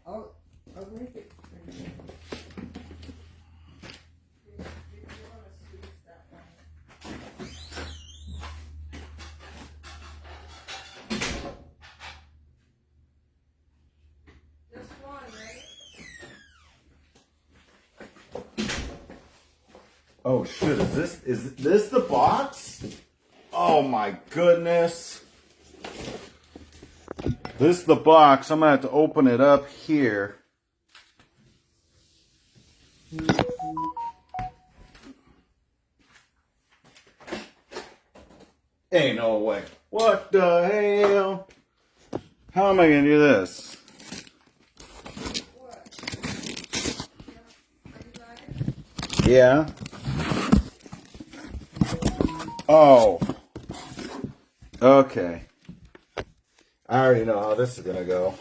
I'll make it. Oh shit, is this the box? Oh my goodness. This is the box. I'm gonna have to open it up here. Ain't no way. What the hell? How am I gonna do this? Yeah. Oh. Okay. I already know how this is going to go.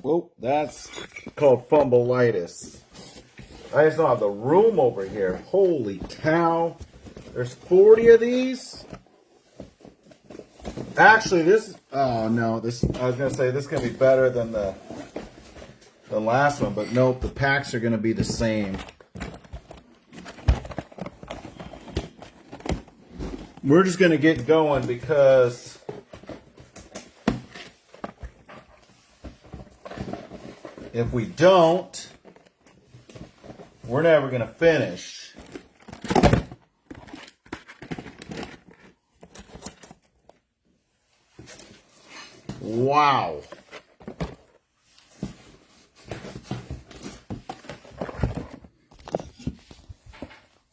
Whoa, that's called fumbleitis. I just don't have the room over here. Holy cow. There's 40 of these? Actually, this... Oh, no. This. I was going to say this is going to be better than the last one, but nope, the packs are going to be the same. We're just going to get going because if we don't, we're never going to finish. Wow.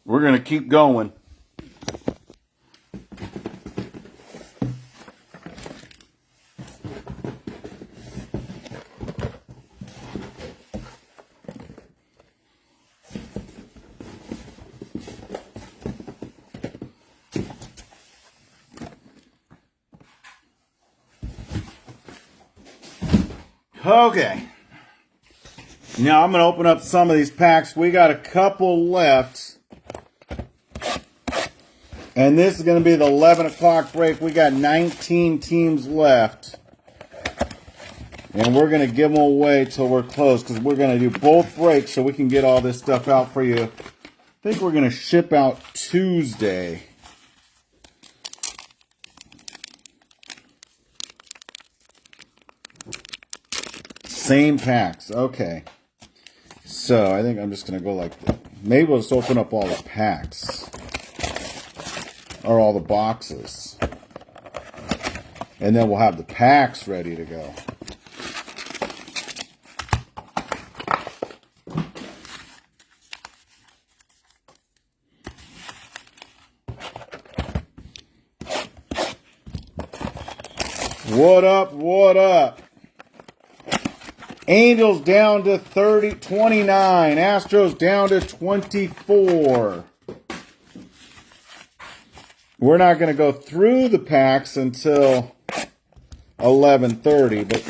We're going to keep going. Okay. Now I'm going to open up some of these packs. We got a couple left. And this is going to be the 11 o'clock break. We got 19 teams left. And we're going to give them away till we're close. Because we're going to do both breaks so we can get all this stuff out for you. I think we're going to ship out Tuesday. Same packs. Okay. So I think I'm just going to go like this. Maybe we'll just open up all the packs. Or all the boxes. And then we'll have the packs ready to go. What up? What up? Angels down to 29. Astros down to 24. We're not going to go through the packs until 11:30, but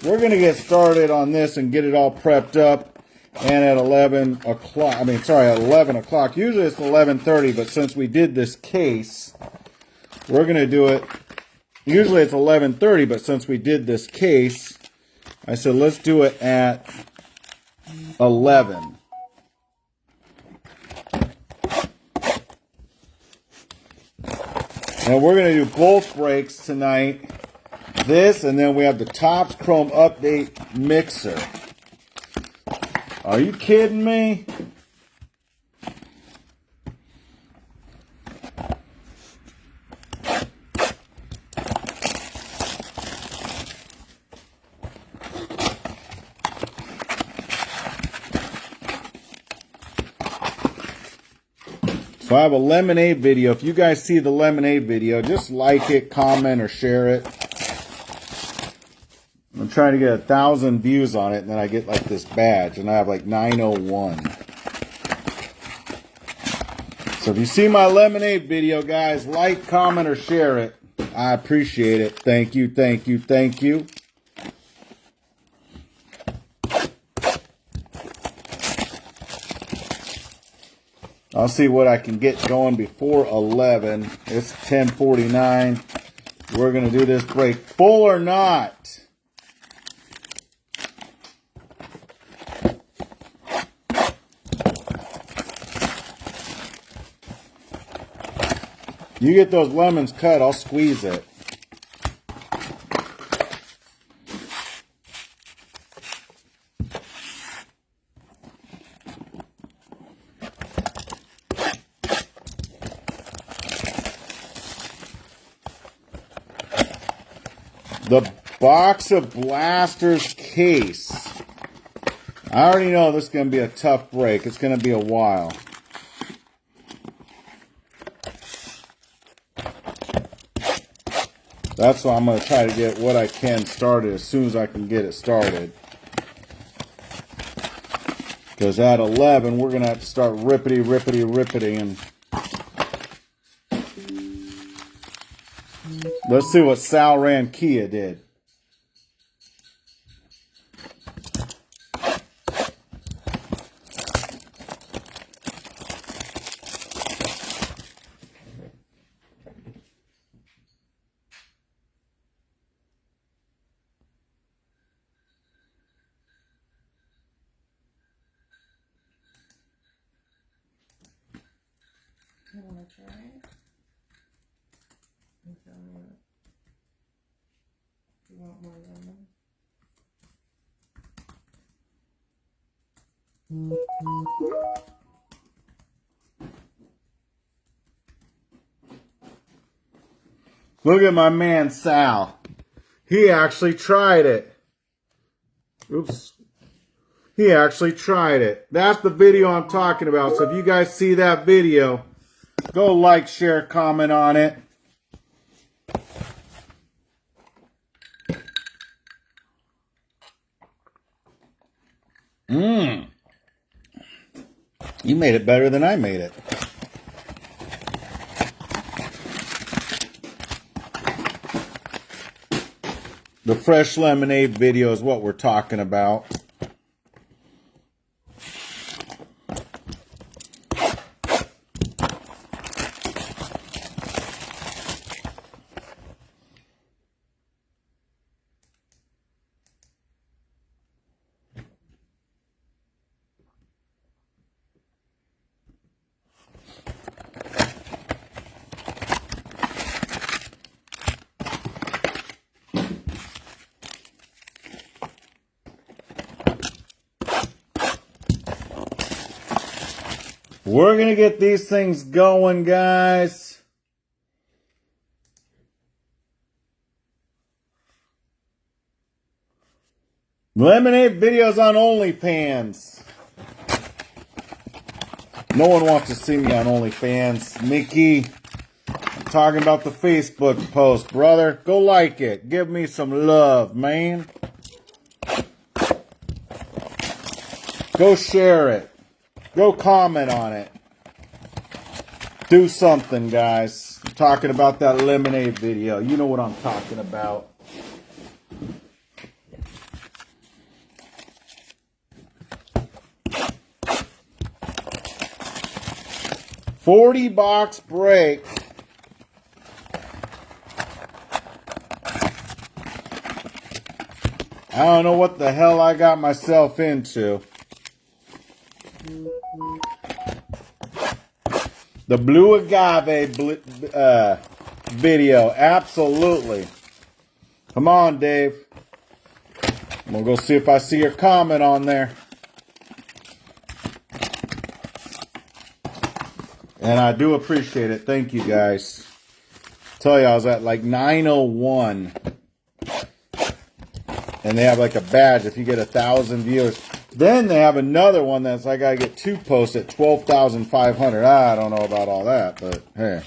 we're going to get started on this and get it all prepped up. And at 11 o'clock, at 11 o'clock. Usually it's 11:30, but since we did this case, we're going to do it. Usually it's 11:30, but since we did this case, I said let's do it at 11. And we're going to do both breaks tonight. This, and then we have the Topps Chrome Update Mixer. Are you kidding me? So I have a lemonade video. If you guys see the lemonade video, just like it, comment, or share it. I'm trying to get 1,000 views on it, and then I get like this badge, and I have like 901. So if you see my lemonade video, guys, like, comment, or share it. I appreciate it. Thank you, thank you, thank you. I'll see what I can get going before 11. It's 10:49. We're going to do this break full or not. You get those lemons cut, I'll squeeze it. The box of blasters case. I already know this is going to be a tough break. It's going to be a while. That's why I'm going to try to get what I can started as soon as I can get it started. Because at 11, we're going to have to start rippity. And let's see what Sal Rankia did. You want to try it? And tell me if you want more lemon. Look at my man Sal. He actually tried it. Oops. He actually tried it. That's the video I'm talking about. So if you guys see that video, go like, share, comment on it. You made it better than I made it. The fresh lemonade video is what we're talking about. We're going to get these things going, guys. Lemonade videos on OnlyFans. No one wants to see me on OnlyFans. Mickey, I'm talking about the Facebook post, brother. Go like it. Give me some love, man. Go share it. Go comment on it. Do something, guys. I'm talking about that lemonade video. You know what I'm talking about. $40 break. I don't know what the hell I got myself into. The blue agave video, absolutely. Come on, Dave. I'm gonna go see if I see your comment on there. And I do appreciate it. Thank you, guys. Tell you, I was at like 901. And they have like a badge if you get 1,000 viewers. Then they have another one that's I gotta get 2 posts at 12,500. I don't know about all that, but hey,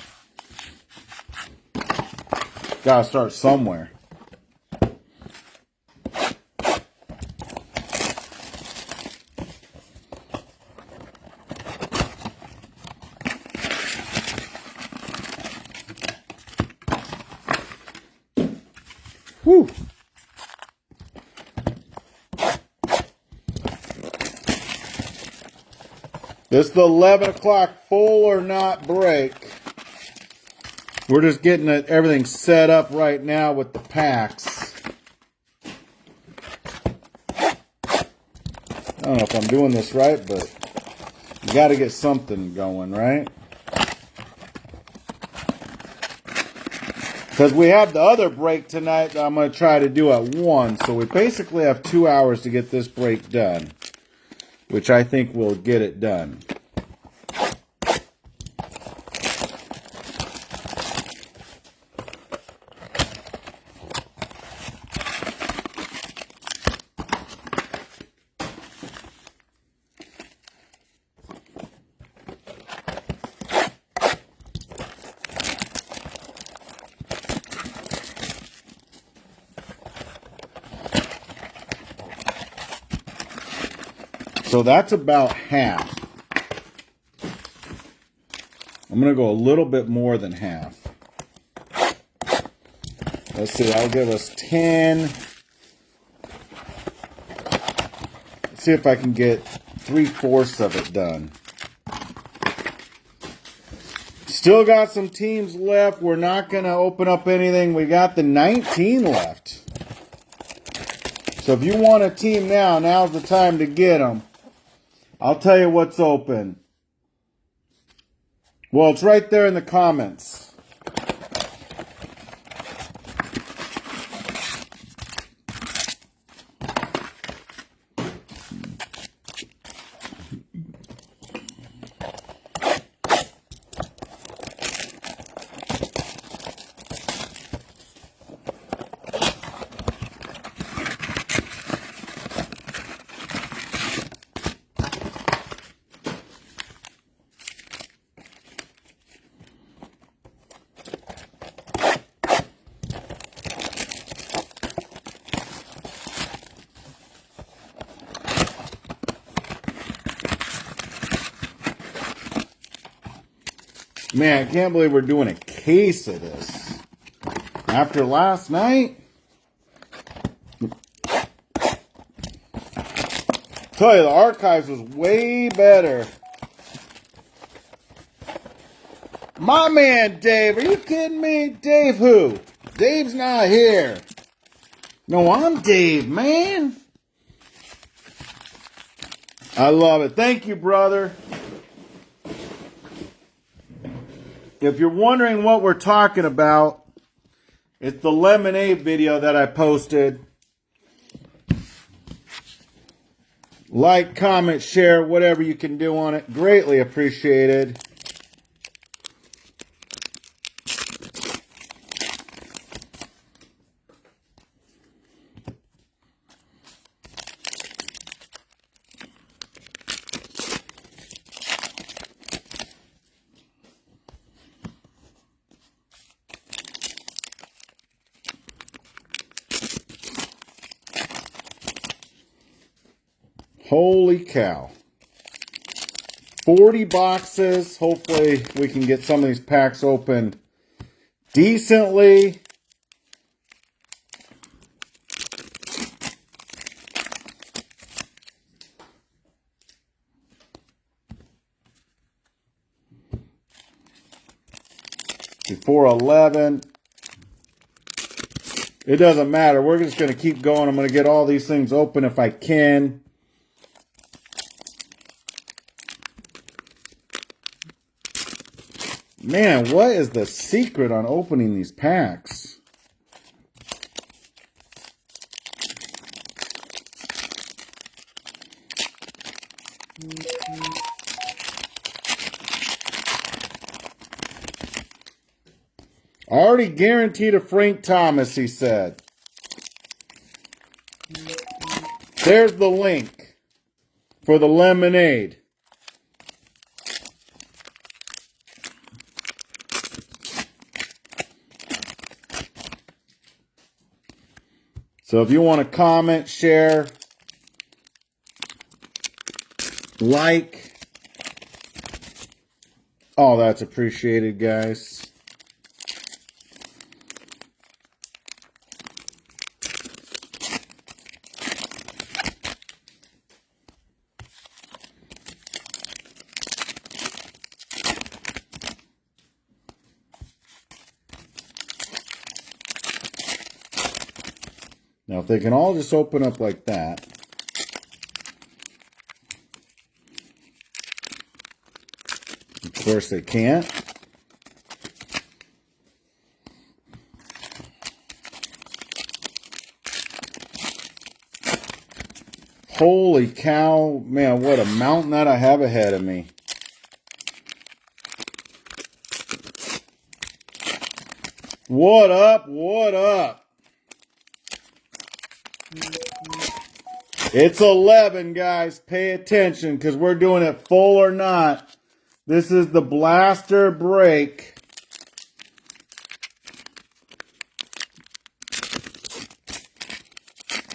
gotta start somewhere. Whew. This is the 11 o'clock full or not break. We're just getting everything set up right now with the packs. I don't know if I'm doing this right, but you got to get something going, right? Because we have the other break tonight that I'm going to try to do at 1. So we basically have 2 hours to get this break done, which I think will get it done. So that's about half. I'm going to go a little bit more than half. Let's see, that'll give us 10. Let's see if I can get 3/4 of it done. Still got some teams left. We're not going to open up anything. We got the 19 left. So if you want a team now, now's the time to get them. I'll tell you what's open. Well, it's right there in the comments. Man, I can't believe we're doing a case of this. After last night? Tell you, the archives was way better. My man Dave, are you kidding me? Dave who? Dave's not here. No, I'm Dave, man. I love it. Thank you, brother. If you're wondering what we're talking about, it's the lemonade video that I posted. Like, comment, share, whatever you can do on it. Greatly appreciated. Holy cow. 40 boxes. Hopefully we can get some of these packs open decently. Before 11. It doesn't matter. We're just going to keep going. I'm going to get all these things open if I can. Man, what is the secret on opening these packs? Already guaranteed a Frank Thomas, he said. There's the link for the lemonade. So if you want to comment, share, like, oh, that's appreciated, guys. Now, if they can all just open up like that. Of course, they can't. Holy cow, man, what a mountain that I have ahead of me. What up? What up? It's 11, guys. Pay attention because we're doing it full or not. This is the blaster break.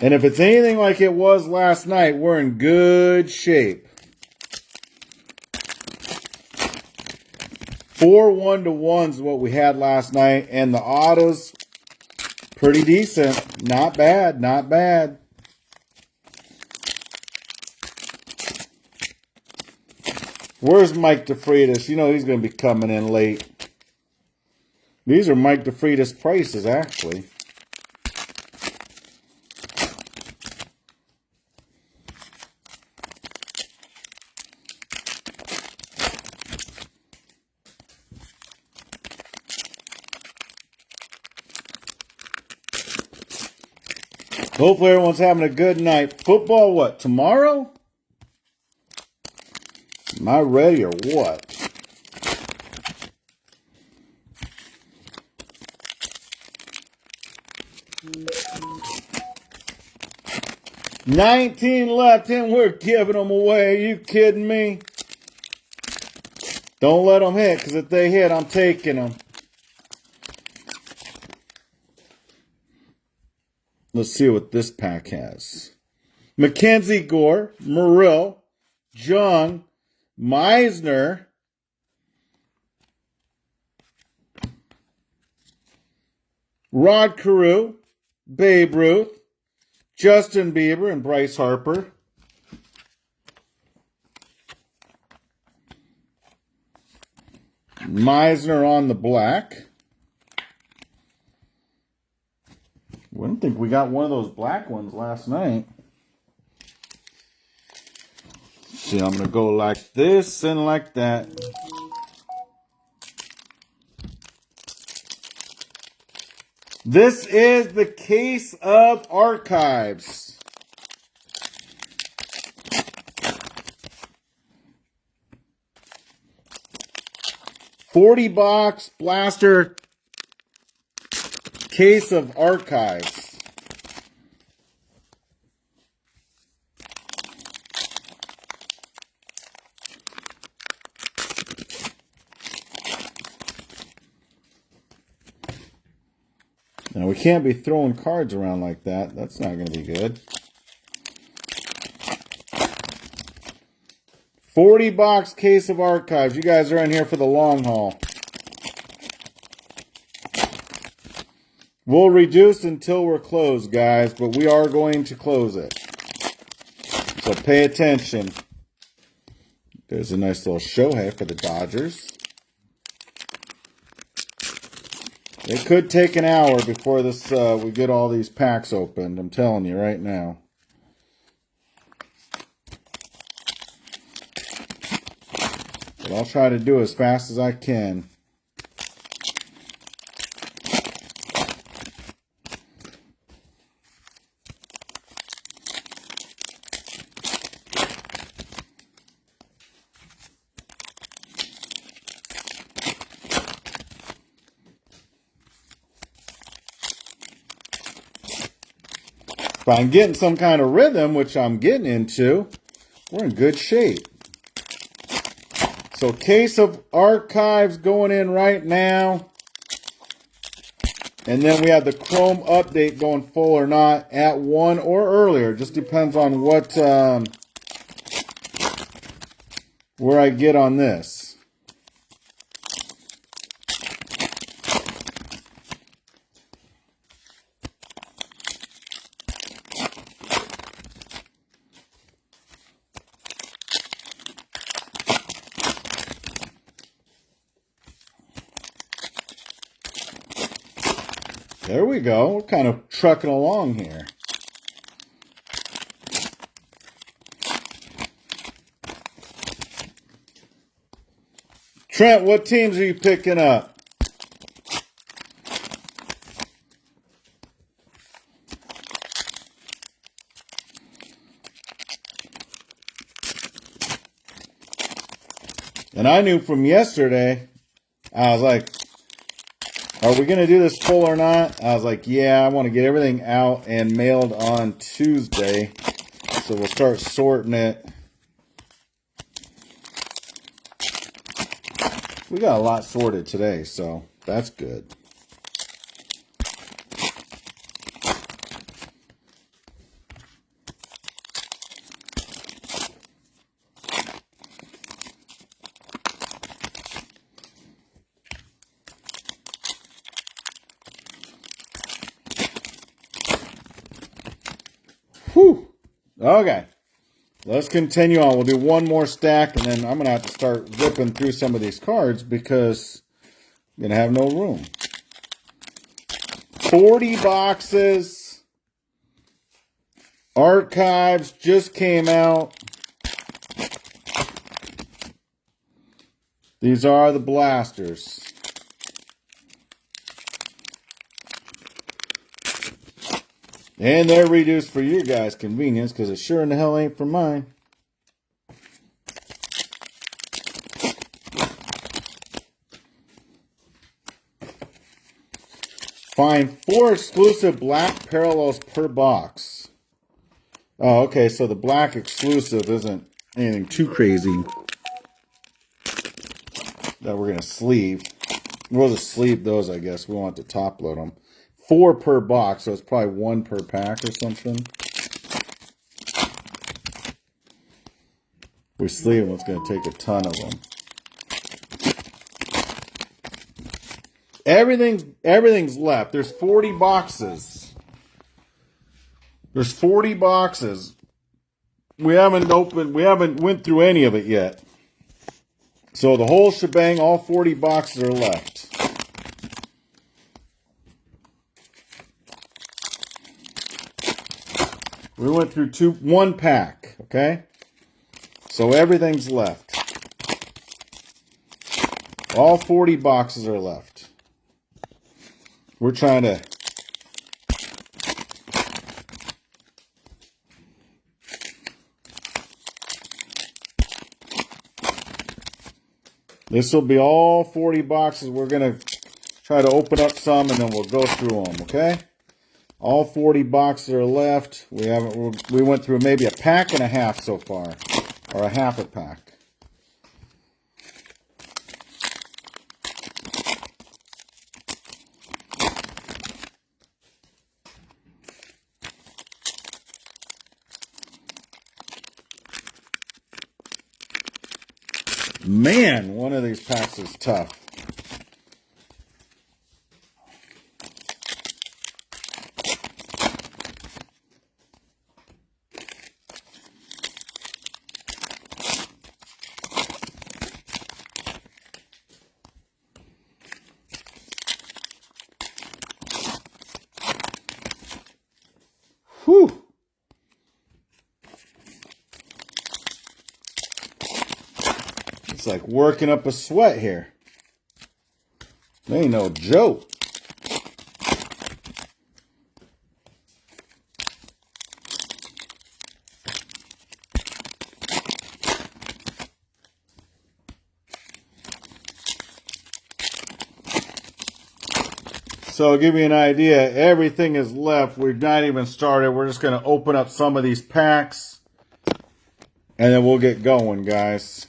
And if it's anything like it was last night, we're in good shape. 4 1-to-1s is what we had last night. And the autos, pretty decent. Not bad, not bad. Where's Mike DeFreitas? You know he's going to be coming in late. These are Mike DeFreitas prices, actually. Hopefully everyone's having a good night. Football, what, tomorrow? Am I ready or what? $19 left and we're giving them away. Are you kidding me? Don't let them hit, because if they hit, I'm taking them. Let's see what this pack has. Mackenzie Gore, Murill, John, Meisner, Rod Carew, Babe Ruth, Justin Bieber, and Bryce Harper. Meisner on the black. I didn't think we got one of those black ones last night. See, I'm going to go like this and like that. This is the case of archives. $40 blaster case of archives. Now, we can't be throwing cards around like that. That's not going to be good. $40 case of archives. You guys are in here for the long haul. We'll reduce until we're closed, guys, but we are going to close it. So pay attention. There's a nice little Shohei for the Dodgers. It could take an hour before this we get all these packs opened. I'm telling you right now. But I'll try to do as fast as I can. If I'm getting some kind of rhythm, which I'm getting into, we're in good shape. So case of archives going in right now. And then we have the Chrome update going full or not at 1 or earlier. Just depends on what where I get on this. There we go. We're kind of trucking along here. Trent, what teams are you picking up? And I knew from yesterday, I was like, are we going to do this full or not? I was like, yeah, I want to get everything out and mailed on Tuesday. So we'll start sorting it. We got a lot sorted today, so that's good. Whew. Okay. Let's continue on. We'll do one more stack, and then I'm going to have to start ripping through some of these cards because I'm going to have no room. 40 boxes. Archives just came out. These are the blasters. And they're reduced for your guys' convenience because it sure in the hell ain't for mine. Find 4 exclusive black parallels per box. Oh, okay, so the black exclusive isn't anything too crazy that we're going to sleeve. We'll just sleeve those, I guess. We won't have to top load them. 4 per box, so it's probably 1 per pack or something. We sleeve them, it's going to take a ton of them. Everything's left. There's 40 boxes. There's 40 boxes. We haven't went through any of it yet. So the whole shebang, all 40 boxes are left. We went through one pack, okay? So everything's left. All 40 boxes are left. We're trying to this will be all 40 boxes. We're going to try to open up some and then we'll go through them, okay? All 40 boxes are left. We went through maybe a pack and a half so far, or a half a pack. Man, one of these packs is tough. Whew. It's like working up a sweat here. They ain't no joke. So I'll give you an idea. Everything is left. We've not even started. We're just going to open up some of these packs. And then we'll get going, guys.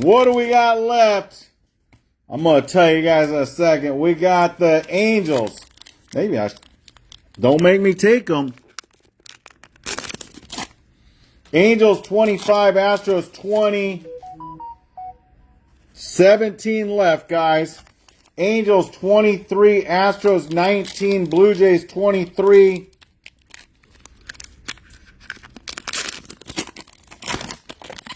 What do we got left? I'm going to tell you guys in a second. We got the Angels. Maybe don't make me take them. Angels 25, Astros 20. 17 left, guys. Angels 23, Astros 19, Blue Jays 23.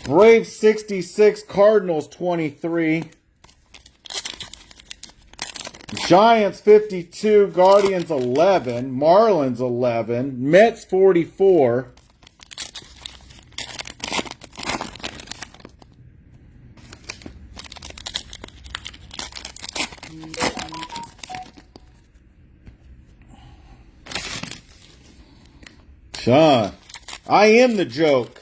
Braves 66, Cardinals 23. Giants 52, Guardians 11, Marlins 11, Mets 44. Sean, I am the joke.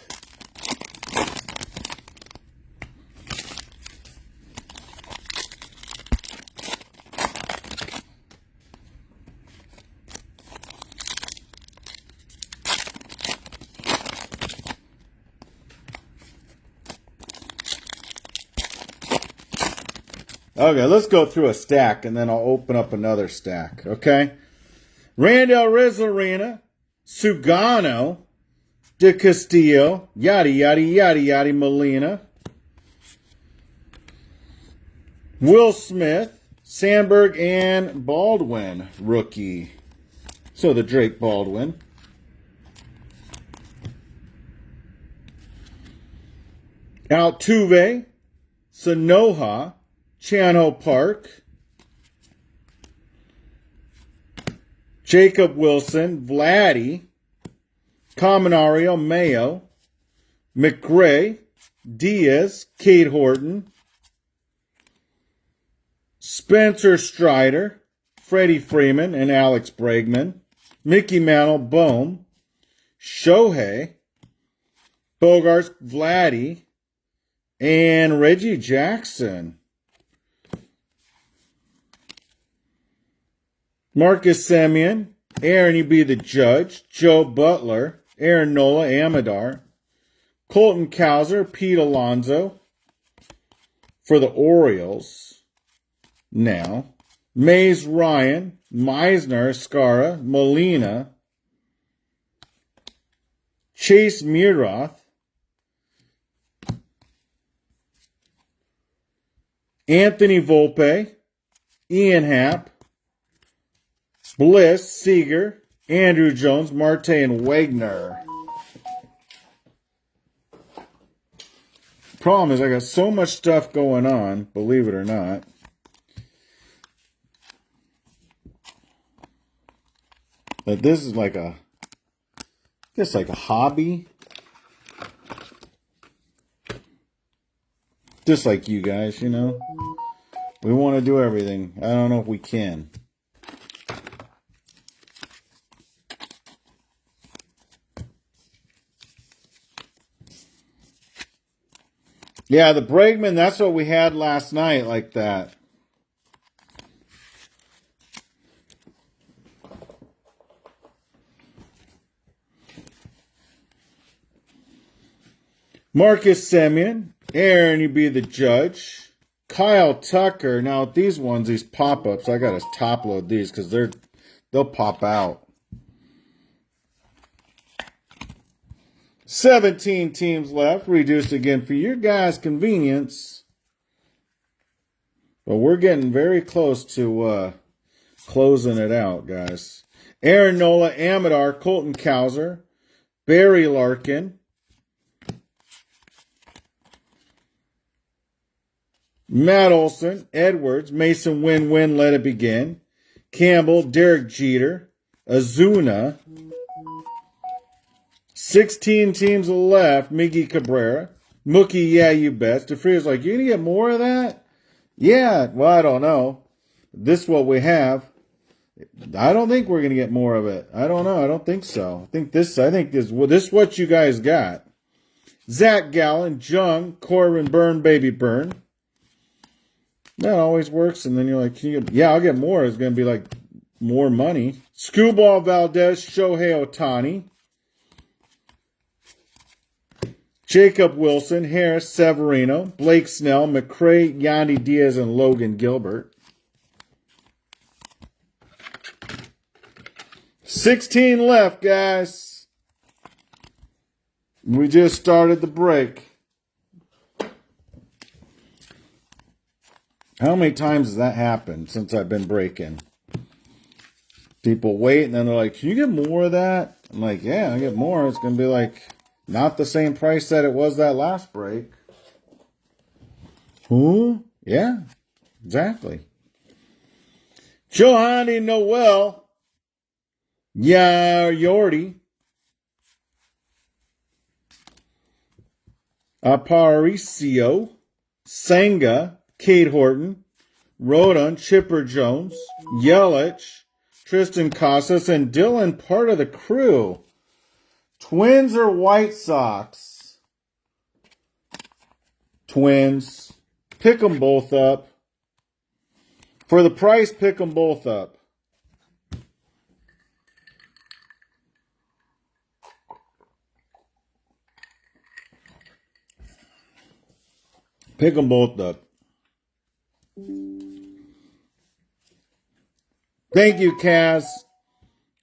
Okay, let's go through a stack, and then I'll open up another stack, okay? Randall Rizarena, Sugano, De Castillo, yada, yada, yada, yada, Molina. Will Smith, Sandberg, and Baldwin, rookie. So the Drake Baldwin. Altuve, Sanoja, Chanho Park, Jacob Wilson, Vladdy, Caminario, Mayo, McRae, Diaz, Cade Horton, Spencer Strider, Freddie Freeman, and Alex Bregman, Mickey Mantle, Bohm, Shohei, Bogarts, Vladdy, and Reggie Jackson. Marcus Semien, Aaron, you be the judge. Joe Butler, Aaron Nola, Amador. Colton Cowser, Pete Alonso for the Orioles. Now, Mays Ryan, Meisner, Scara, Molina, Chase Muroth, Anthony Volpe, Ian Happ, Bliss, Seager, Andrew Jones, Marte, and Wagner. Problem is, I got so much stuff going on, believe it or not. That this is like a, like a hobby. Just like you guys, you know. We want to do everything. I don't know if we can. Yeah, the Bregman, that's what we had last night, like that. Marcus Semien, Aaron, you be the judge. Kyle Tucker. Now, these ones, these pop-ups, I got to top load these because they'll pop out. 17 teams left, reduced again for your guys' convenience. But we're getting very close to closing it out, guys. Aaron Nola, Amador, Colton Cowser, Barry Larkin, Matt Olson, Edwards, Mason Win-Win, Let It Begin, Campbell, Derek Jeter, Azuna. 16 teams left. Miggy Cabrera. Mookie, yeah, you bet. DeFree's like, you gonna get more of that? Yeah, well, I don't know. This is what we have. I don't think we're gonna get more of it. I don't know. I don't think so. I think this is what you guys got. Zach Gallen, Jung, Corbin, Burn, Baby Burn. That always works. And then you're like, yeah, I'll get more. It's gonna be like more money. Screwball Valdez, Shohei Ohtani. Jacob Wilson, Harris, Severino, Blake Snell, McRae, Yandy Diaz, and Logan Gilbert. 16 left, guys. We just started the break. How many times has that happened since I've been breaking? People wait and then they're like, can you get more of that? I'm like, yeah, I get more. It's going to be like not the same price that it was that last break. Who? Yeah, exactly. Johanny Noel. Yeah, Yordi. Aparicio. Senga. Kate Horton. Rodon. Chipper Jones. Yelich. Tristan Casas. And Dylan, part of the crew. Twins or White Sox? Twins. Pick them both up. For the price, pick them both up. Pick them both up. Thank you, Kaz.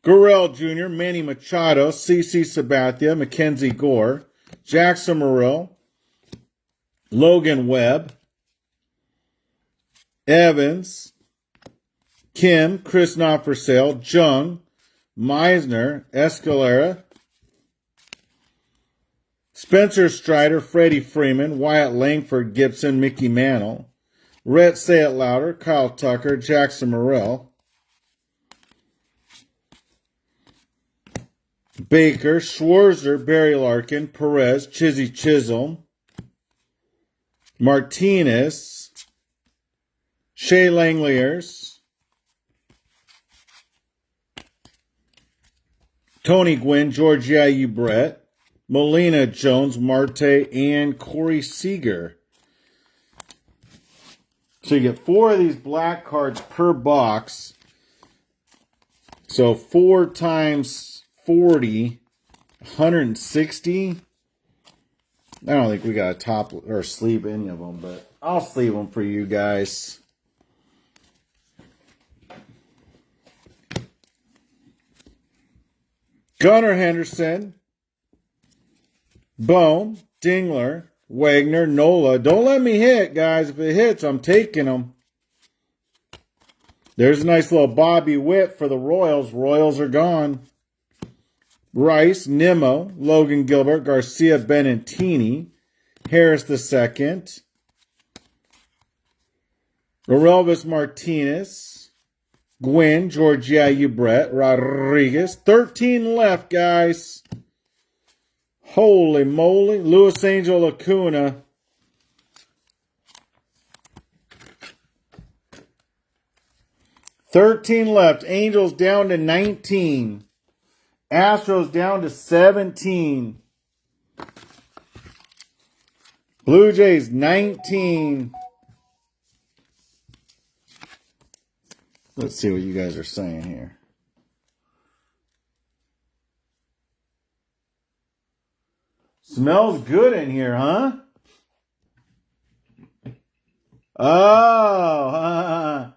Gurrell Jr., Manny Machado, CC Sabathia, Mackenzie Gore, Jackson Morrill, Logan Webb, Evans, Kim, Chris Not For Sale, Jung, Meisner, Escalera, Spencer Strider, Freddie Freeman, Wyatt Langford, Gibson, Mickey Mantle, Rhett Say It Louder, Kyle Tucker, Jackson Morrill, Baker, Schwarzer, Barry Larkin, Perez, Chizzy Chisholm, Martinez, Shea Langeliers, Tony Gwynn, George Yayu Brett, Molina Jones, Marte, and Corey Seager. So you get 4 of these black cards per box. So 4 times 40, 160. I don't think we got to top or sleeve any of them, but I'll sleeve them for you guys. Gunnar Henderson, Bohm, Dingler, Wagner, Nola. Don't let me hit, guys. If it hits, I'm taking them. There's a nice little Bobby Witt for the Royals. Royals are gone. Rice, Nimmo, Logan Gilbert, Garcia Benintini, Harris II, Orelvis Martinez, Gwynn, George Yayu Brett, Rodriguez. 13 left, guys. Holy moly. Luis Angel Acuna. $13 left. Angels down to 19. Astros down to 17. Blue Jays 19. Let's see what you guys are saying here. Smells good in here, huh? Oh,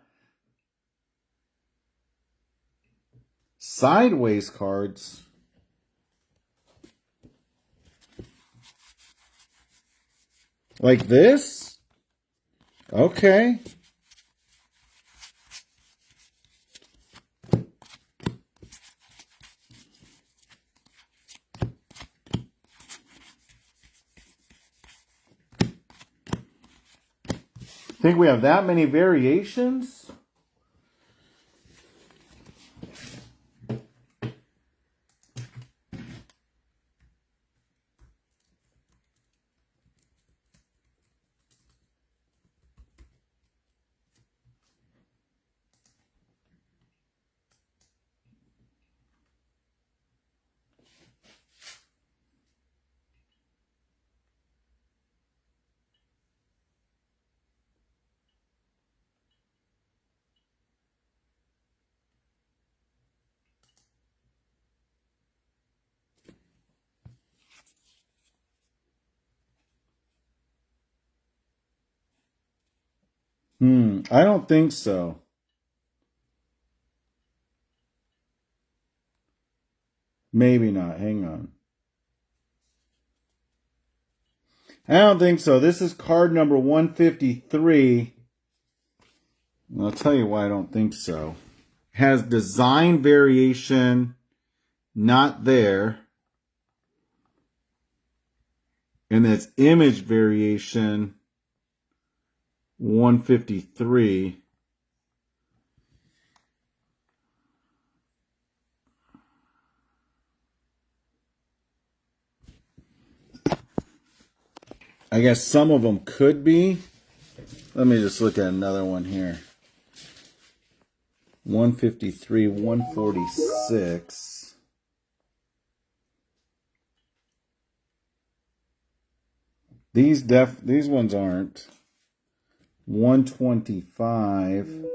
sideways cards. Like this? Okay. Think we have that many variations? I don't think so. Maybe not. Hang on. I don't think so. This is card number 153. I'll tell you why I don't think so. Has design variation not there. And that's image variation 153. I guess some of them could be. Let me just look at another one here. 153, 146. These ones aren't. 125.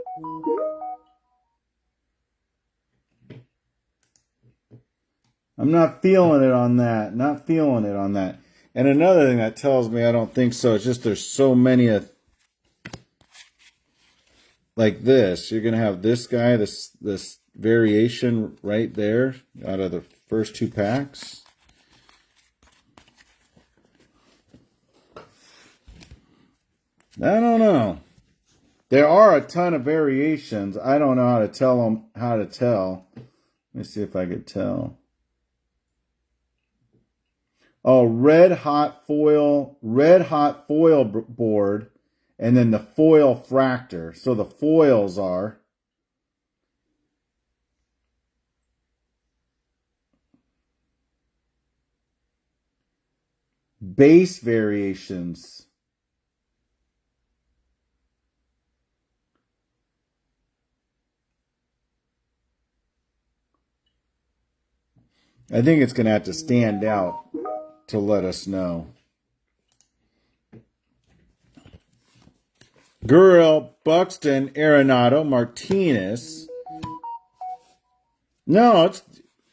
I'm not feeling it on that. Not feeling it on that. And another thing that tells me I don't think so, it's just there's so many like this. You're going to have this guy, this variation right there out of the first two packs. I don't know. There are a ton of variations. I don't know how to tell them how to tell. Let me see if I could tell. Oh, red hot foil board, and then the foil fractor. So the foils are base variations. I think it's going to have to stand out to let us know. Gurriel, Buxton, Arenado, Martinez. No, it's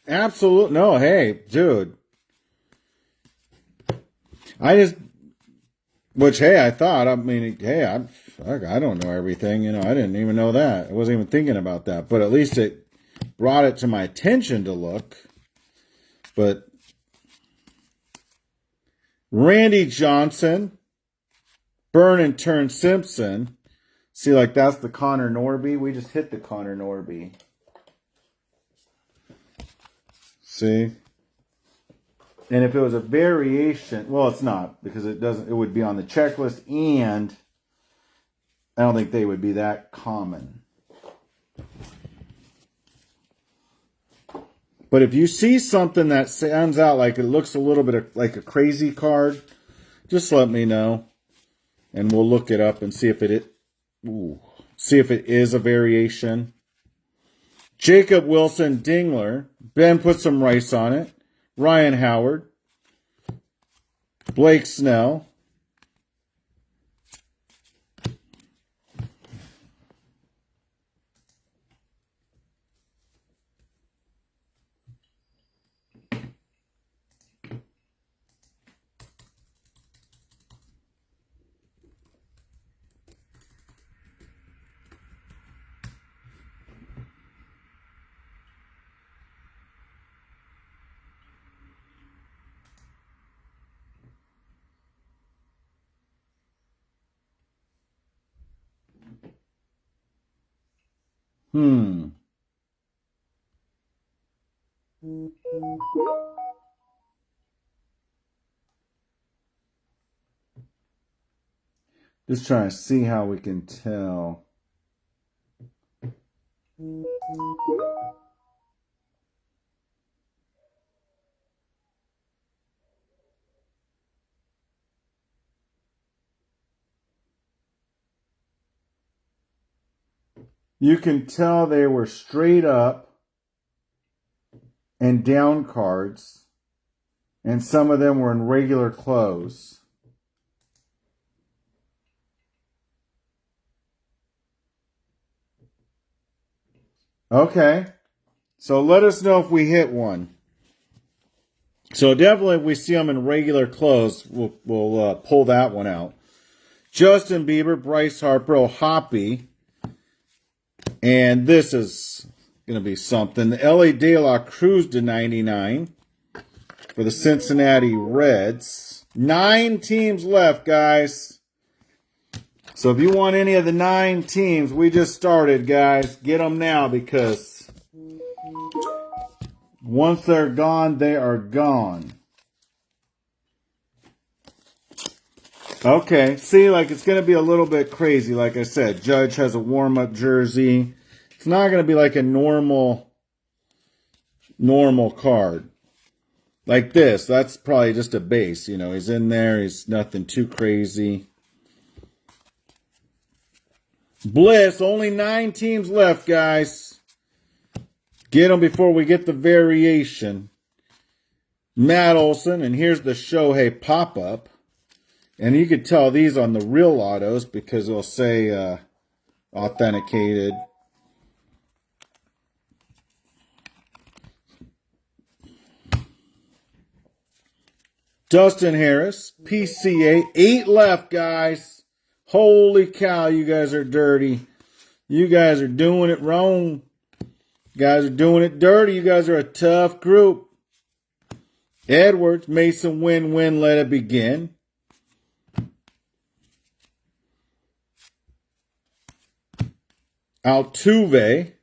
absolute. No, hey, dude. I thought, I mean, hey, I don't know everything. You know, I didn't even know that. I wasn't even thinking about that. But at least it brought it to my attention to look. But Randy Johnson, Burn and Turn Simpson. See, like that's the Connor Norby. We just hit the Connor Norby. See? And if it was a variation, well, it's not because it would be on the checklist, and I don't think they would be that common. But if you see something that stands out like it looks a little bit like a crazy card, just let me know, and we'll look it up and see if it is a variation. Jacob Wilson Dingler. Ben put some rice on it. Ryan Howard. Blake Snell. Just trying to see how we can tell. You can tell they were straight up and down cards, and some of them were in regular close. Okay, so let us know if we hit one. So definitely if we see them in regular close, we'll pull that one out. Justin Bieber, Bryce Harper, Hoppy. And this is going to be something. The L.A. De La Cruz /99 for the Cincinnati Reds. 9 teams left, guys. So if you want any of the 9 teams we just started, guys, get them now because once they're gone, they are gone. Okay, see, like it's going to be a little bit crazy. Like I said, Judge has a warm-up jersey. It's not going to be like a normal card. Like this, that's probably just a base. You know, he's in there. He's nothing too crazy. Bliss, only 9 teams left, guys. Get them before we get the variation. Matt Olson, and here's the Shohei pop-up. And you could tell these on the real autos because it'll say authenticated. Dustin Harris, PCA, 8 left, guys. Holy cow, you guys are dirty. You guys are doing it wrong. You guys are doing it dirty. You guys are a tough group. Edwards, Mason, win, let it begin. Altuve,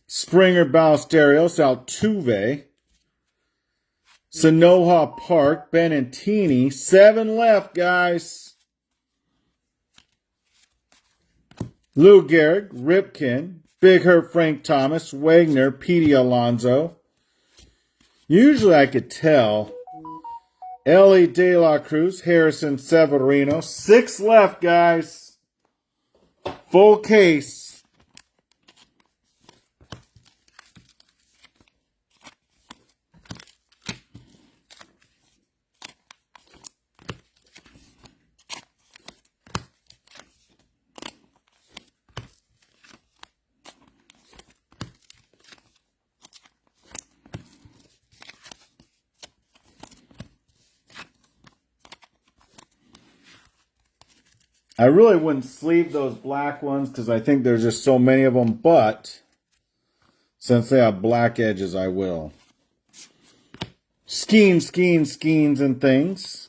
Springer, Ballesteros, Altuve. Sanoha Park, Benintini, 7 left, guys. Lou Gehrig, Ripken, Big Hurt, Frank Thomas, Wagner, Petey Alonso. Usually I could tell. Ellie De La Cruz, Harrison Severino, 6 left, guys. Full case. I really wouldn't sleeve those black ones because I think there's just so many of them, but since they have black edges, I will. Skeins and things.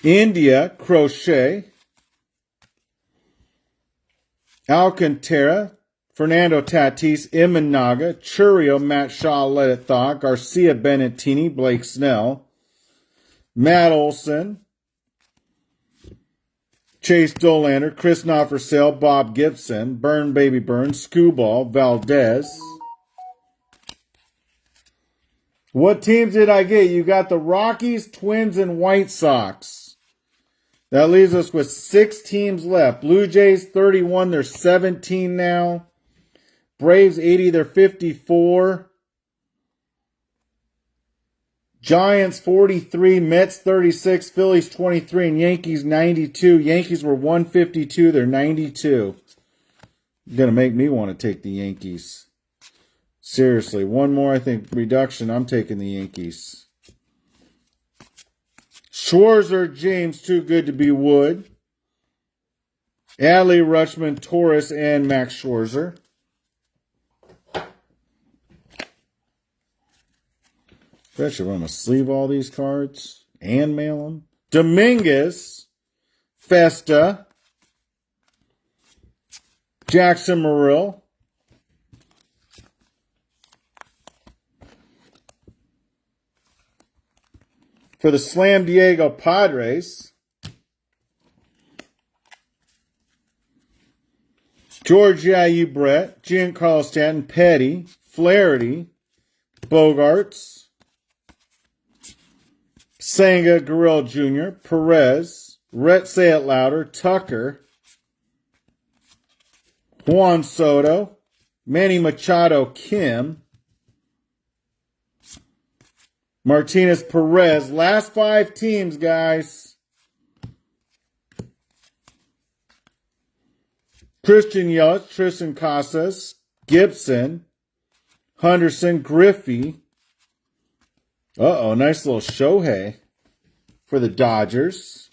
India, Crochet. Alcantara, Fernando Tatis, Imanaga, Churio, Matt Shaw, Let It Thaw, Garcia, Benintini, Blake Snell. Matt Olson. Chase Dolander, Chris Knopfersell, Bob Gibson, Burn Baby Burn, Scooball, Valdez. What teams did I get? You got the Rockies, Twins, and White Sox. That leaves us with 6 teams left. Blue Jays, 31. They're 17 now. Braves, 80. They're 54. Giants 43, Mets 36, Phillies 23, and Yankees 92. Yankees were 152, they're 92. Gonna make me want to take the Yankees. Seriously, one more, I think, reduction. I'm taking the Yankees. Schwarzer, James, too good to be Wood. Adley, Rutschman, Torres, and Max Scherzer. Especially if I'm going to sleeve all these cards and mail them. Dominguez, Festa, Jackson Merrill, for the Slam Diego Padres, George Yayu Brett, Giancarlo Stanton, Petty, Flaherty, Bogarts, Senga, Gurriel Jr., Perez, Rhett Say It Louder, Tucker, Juan Soto, Manny Machado, Kim, Martinez, Perez. Last 5 teams, guys. Christian Yelich, Tristan Casas, Gibson, Henderson, Griffey. Uh-oh, nice little Shohei for the Dodgers.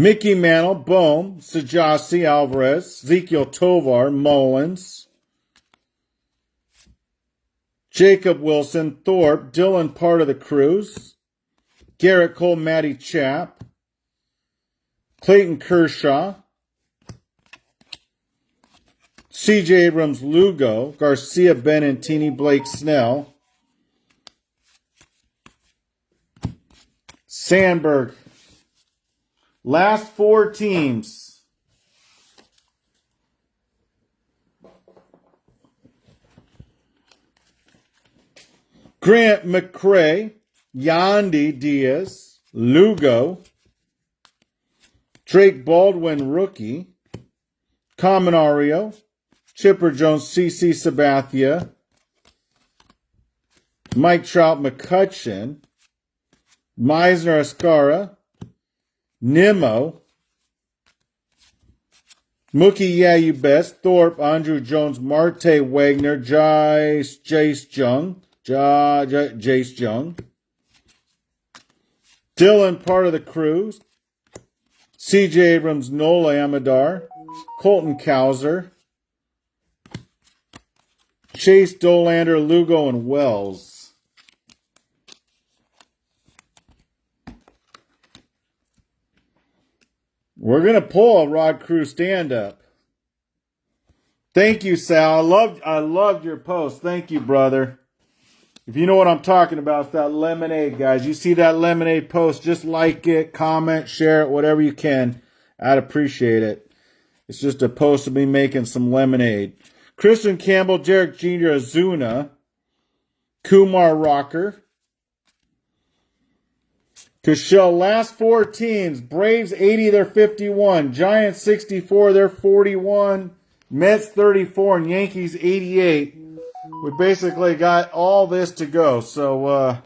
Mickey Mantle, Bohm, Sajasi, Alvarez, Ezekiel Tovar, Mullins. Jacob Wilson, Thorpe, Dylan part of the Cruise, Garrett Cole, Matty Chap, Clayton Kershaw, C.J. Abrams, Lugo, Garcia, Benentini, Blake Snell, Sandberg. Last 4 teams. Grant McCray, Yandy Diaz, Lugo, Drake Baldwin, rookie, Caminario, Chipper Jones, CC Sabathia, Mike Trout, McCutcheon, Meisner, Escara, Nimmo, Mookie, yeah, you best, Thorpe, Andrew Jones, Marte, Wagner, Jace Jung, Jace Jung, Dylan, part of the Cruise, C.J. Abrams, Nola Amadar, Colton Cowser, Chase Dolander, Lugo, and Wells. We're going to pull a Rod Crew stand-up. Thank you, Sal. I loved your post. Thank you, brother. If you know what I'm talking about, it's that lemonade, guys. You see that lemonade post, just like it, comment, share it, whatever you can. I'd appreciate it. It's just a post of me making some lemonade. Christian Campbell, Derek Jr., Azuna, Kumar Rocker, Kushel, last 4 teams. Braves 80, they're 51. Giants 64, they're 41. Mets 34 and Yankees 88. We basically got all this to go. So,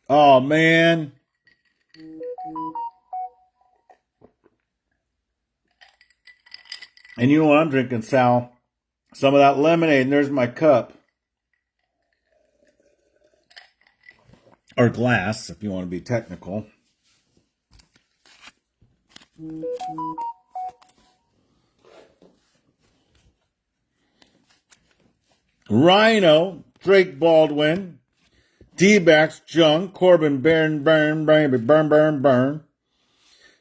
oh, man. And you know what I'm drinking, Sal? Some of that lemonade, and there's my cup. Or glass, if you want to be technical. Rhino, Drake Baldwin, D-backs, Jung, Corbin, Burn.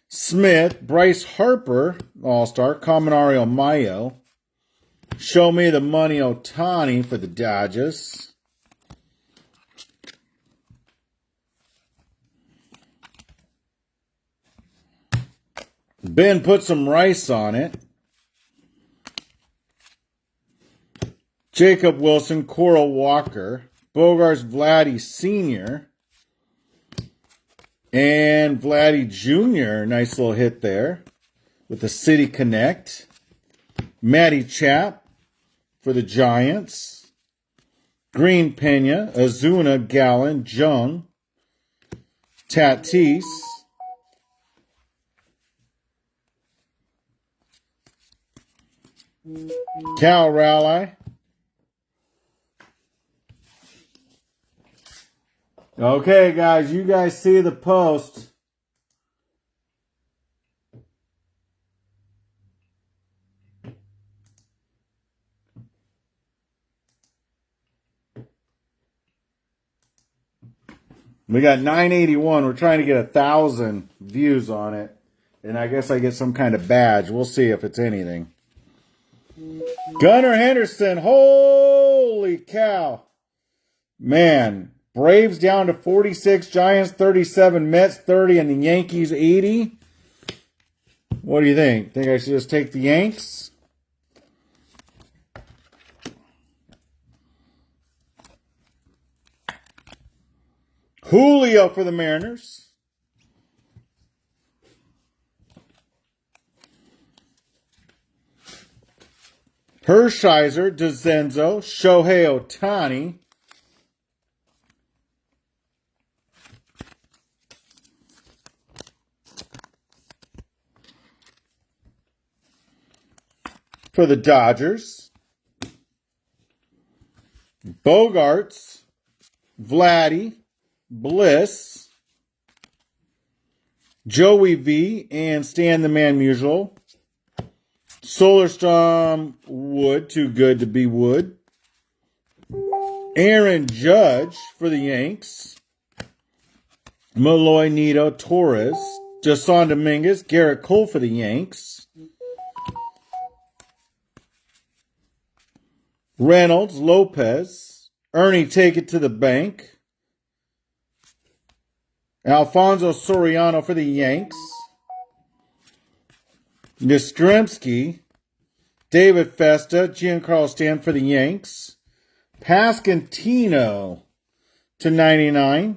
Smith, Bryce Harper, All-Star, Caminario Mayo. Show me the money, Ohtani for the Dodgers. Ben put some rice on it. Jacob Wilson, Coral Walker, Bogarts, Vladdy Sr., and Vladdy Jr., nice little hit there with the City Connect. Matty Chap for the Giants. Green Pena, Azuna, Gallen, Jung, Tatis. Cal Raleigh. Okay, guys, you guys see the post. We got 981. We're trying to get 1,000 views on it. And I guess I get some kind of badge. We'll see if it's anything. Gunnar Henderson. Holy cow. Man. Braves down to 46, Giants 37, Mets 30, and the Yankees 80. What do you think? Think I should just take the Yanks? Julio for the Mariners. Hershiser, DeZenzo, Shohei Ohtani. For the Dodgers, Bogarts, Vladdy, Bliss, Joey V, and Stan the Man Musial, Solarstrom Wood, too good to be Wood. Aaron Judge for the Yanks. Malloy Nito Torres. Jason Dominguez. Garrett Cole for the Yanks. Reynolds Lopez. Ernie Take It to the Bank. Alfonso Soriano for the Yanks. Yastrzemski. David Festa. Giancarlo Stanton for the Yanks. Pasquantino /99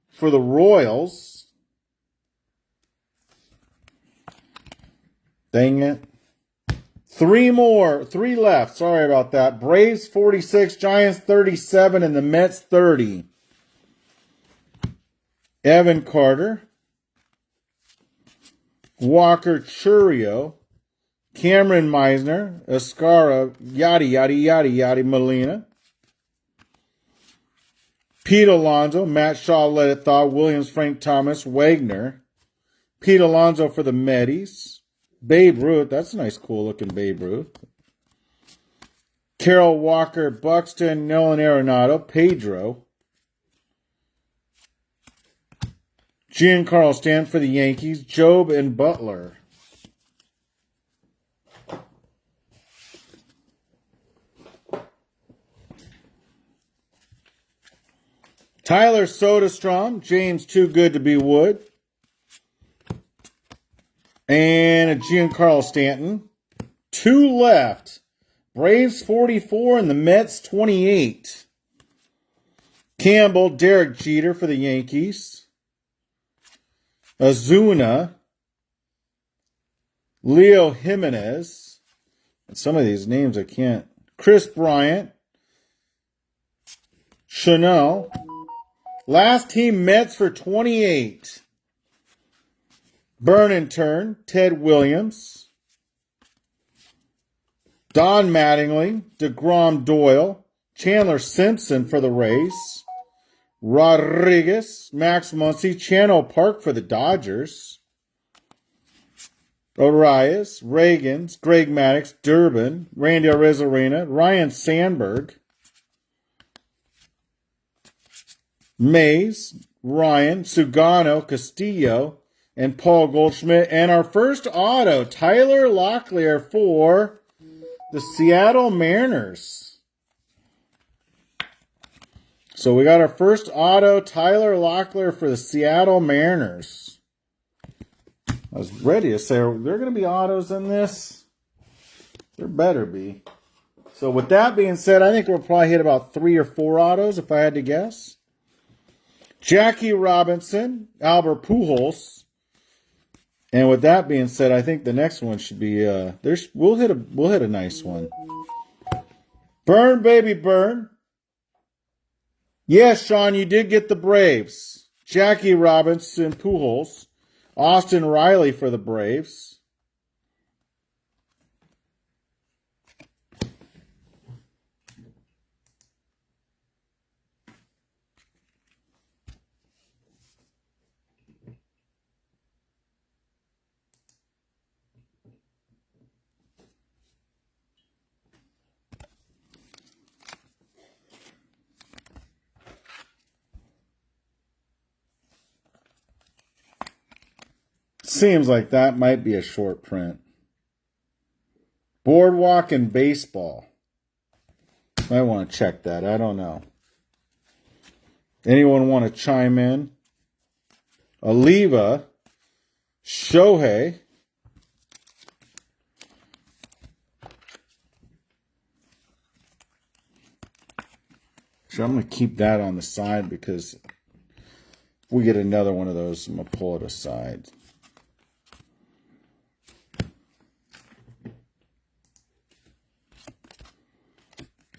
for the Royals. Dang it. Three left. Sorry about that. Braves 46, Giants 37, and the Mets 30. Evan Carter. Walker Churio. Cameron Meisner. Escara, yada Molina. Pete Alonso. Matt Shaw, Let It Thaw. Williams, Frank Thomas. Wagner. Pete Alonso for the Metis. Babe Ruth. That's a nice, cool looking Babe Ruth. Carol Walker, Buxton, Nolan Arenado, Pedro. Giancarlo Stanton for the Yankees, Job and Butler. Tyler Soderstrom, James Too Good to Be Wood. And a Giancarlo Stanton. 2 left. Braves 44 and the Mets 28. Campbell, Derek Jeter for the Yankees. Azuna. Leo Jimenez. And some of these names I can't. Chris Bryant. Chanel. Last team Mets for 28. Burn and Turn, Ted Williams. Don Mattingly, DeGrom Doyle. Chandler Simpson for the Rays. Rodriguez, Max Muncy, Channel Park for the Dodgers. Arias, Reagans, Greg Maddux, Durbin, Randy Arozarena, Ryan Sandberg. Mays, Ryan, Sugano, Castillo, and Paul Goldschmidt. And our first auto, Tyler Locklear for the Seattle Mariners. So we got our first auto, Tyler Locklear for the Seattle Mariners. I was ready to say, are there going to be autos in this? There better be. So with that being said, I think we'll probably hit about 3 or 4 autos if I had to guess. Jackie Robinson, Albert Pujols. And with that being said, I think the next one should be we'll hit a nice one. Burn baby burn. Yes, Sean, you did get the Braves. Jackie Robinson, Pujols. Austin Riley for the Braves. Seems like that might be a short print. Boardwalk and Baseball. Might want to check that. I don't know. Anyone want to chime in? Oliva. Shohei. So I'm going to keep that on the side because if we get another one of those, I'm going to pull it aside.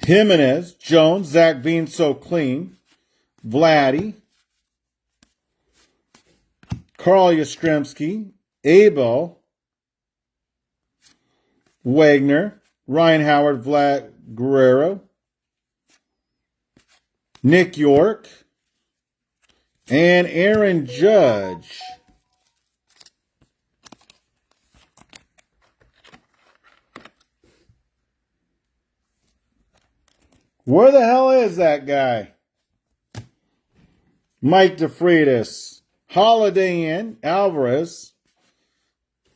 Jimenez, Jones, Zach Veen So Clean, Vladdy, Carl Yastrzemski, Abel, Wagner, Ryan Howard, Vlad Guerrero, Nick York, and Aaron Judge. Where the hell is that guy? Mike DeFreitas. Holiday Inn, Alvarez.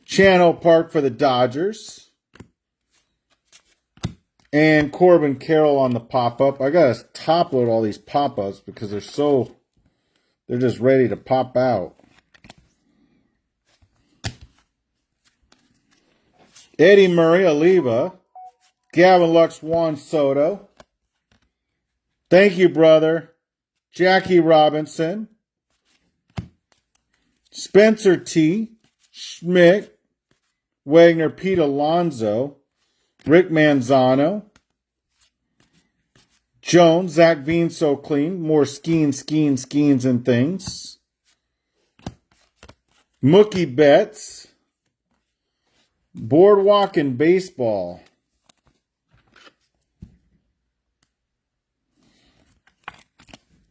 Channel Park for the Dodgers. And Corbin Carroll on the pop-up. I got to top load all these pop-ups because they're just ready to pop out. Eddie Murray, Oliva. Gavin Lux, Juan Soto. Thank you, brother. Jackie Robinson. Spencer T. Schmidt. Wagner, Pete Alonso. Rick Manzano. Jones, Zach Veen, so clean. More skeins and things. Mookie Betts. Boardwalk and Baseball.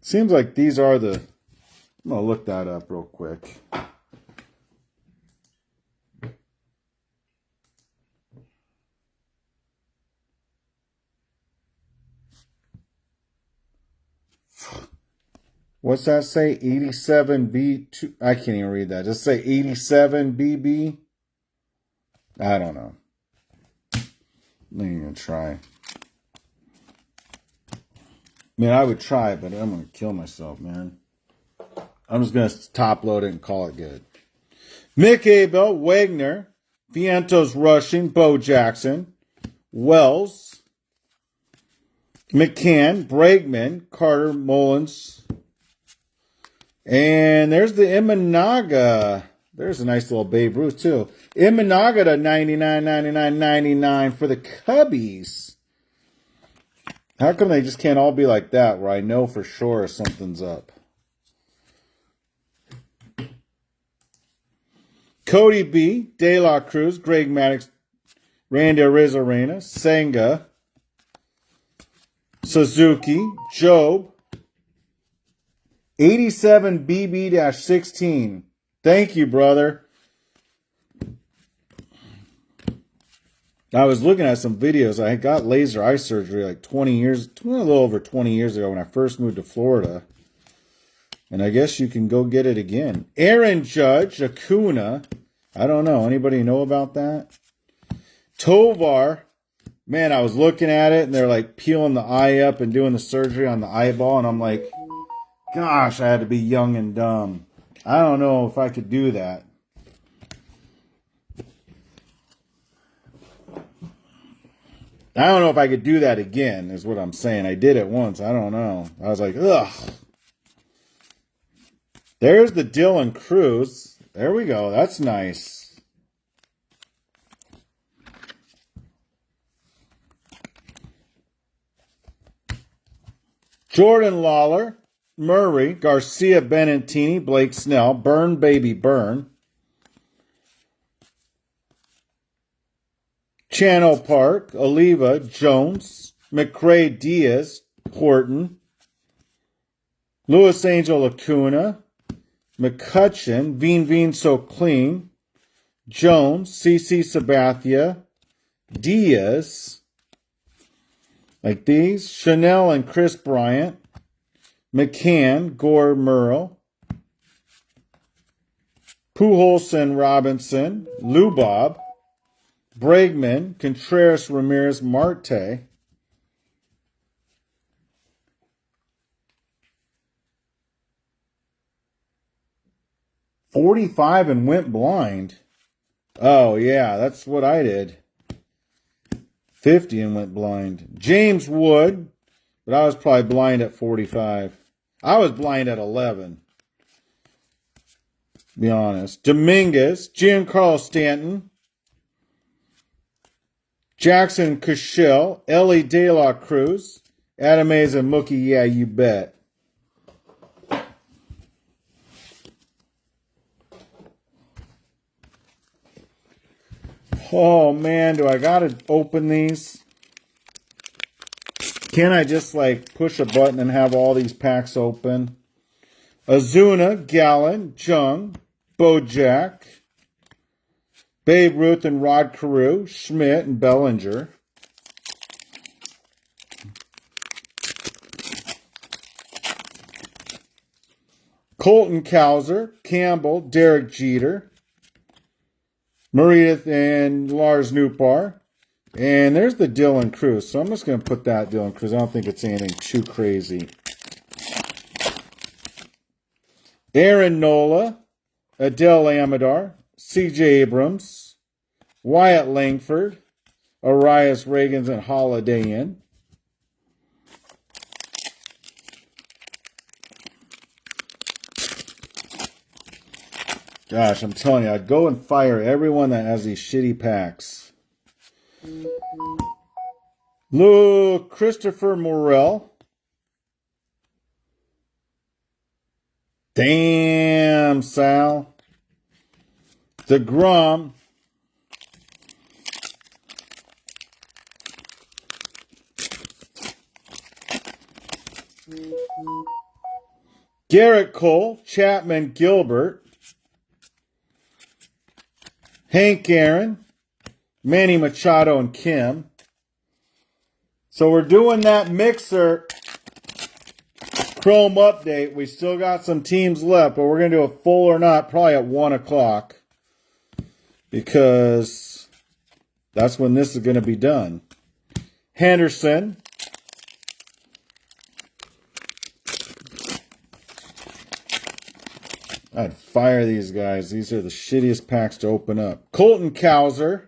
Seems like these are the... I'm going to look that up real quick. What's that say? 87B2. I can't even read that. Just say 87BB. I don't know. Let me even try. I mean, I would try, but I'm going to kill myself, man. I'm just going to top load it and call it good. Mick Abel, Wagner, Vientos Rushing, Bo Jackson, Wells, McCann, Bregman, Carter, Mullins. And there's the Imanaga. There's a nice little Babe Ruth, too. Imanaga to 99, 99, 99 for the Cubbies. How come they just can't all be like that, where I know for sure something's up? Cody B, De La Cruz, Greg Maddux, Randy Arozarena, Senga, Suzuki, Job, 87 BB-16. Thank you, brother. I was looking at some videos. I got laser eye surgery like a little over 20 years ago when I first moved to Florida. And I guess you can go get it again. Aaron Judge, Acuna. I don't know. Anybody know about that? Tovar. Man, I was looking at it and they're like peeling the eye up and doing the surgery on the eyeball. And I'm like, gosh, I had to be young and dumb. I don't know if I could do that. I don't know if I could do that again, is what I'm saying. I did it once. I don't know. I was like, ugh. There's the Dylan Cruz. There we go. That's nice. Jordan Lawler, Murray, Garcia, Benantini, Blake Snell, Burn, baby, burn. Channel Park, Oliva, Jones, McRae, Diaz, Horton, Louis Angel, Acuna, McCutcheon, Veen, so clean, Jones, CC Sabathia, Diaz, like these, Chanel and Chris Bryant, McCann, Gore, Merle, Pujols and Robinson, Lubob, Bregman, Contreras, Ramirez, Marte. $45 and went blind. Oh, yeah, that's what I did. 50 and went blind. James Wood, but I was probably blind at 45. I was blind at 11. To be honest. Dominguez, Giancarlo Stanton, Jackson Cashel, Ellie De La Cruz, Adam Hayes and Mookie, yeah, you bet. Oh, man, do I got to open these? Can I just, like, push a button and have all these packs open? Azuna, Gallen, Jung, Bojack, Babe Ruth and Rod Carew, Schmidt and Bellinger. Colton Cowser, Campbell, Derek Jeter, Meredith and Lars Nootbaar. And there's the Dylan Cruz. So I'm just going to put that Dylan Cruz. I don't think it's anything too crazy. Aaron Nola, Adele Amador, C.J. Abrams, Wyatt Langford, Arias Reagans, and Holiday Inn. Gosh, I'm telling you, I'd go and fire everyone that has these shitty packs. Look, Christopher Morel. Damn, Sal. DeGrom. Garrett Cole, Chapman Gilbert. Hank Aaron, Manny Machado, and Kim. So we're doing that mixer Chrome update. We still got some teams left, but we're going to do a full or not probably at 1 o'clock. Because that's when this is going to be done. Henderson. I'd fire these guys. These are the shittiest packs to open up. Colton Cowser.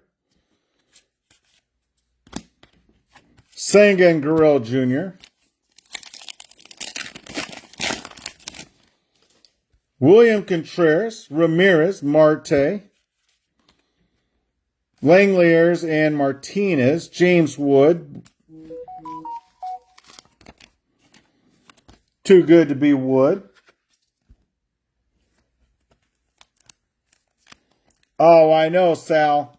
Senga and Gurriel Jr. William Contreras, Ramirez, Marte. Langeliers and Martinez. James Wood. Too good to be Wood. Oh, I know, Sal.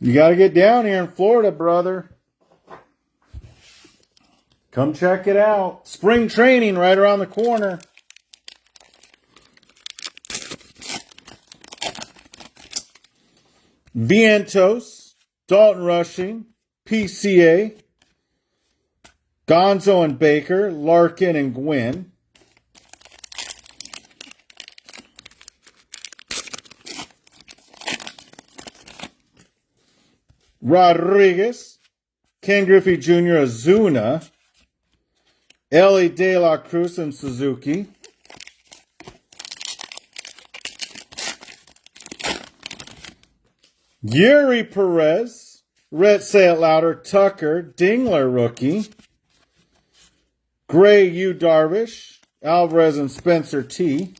You got to get down here in Florida, brother. Come check it out. Spring training right around the corner. Vientos, Dalton Rushing, PCA, Gonzo and Baker, Larkin and Gwynn. Rodriguez, Ken Griffey Jr., Azuna, Ellie De La Cruz and Suzuki. Yuri Perez, Rhett Say It Louder, Tucker, Dingler rookie, Gray U. Darvish, Alvarez and Spencer T.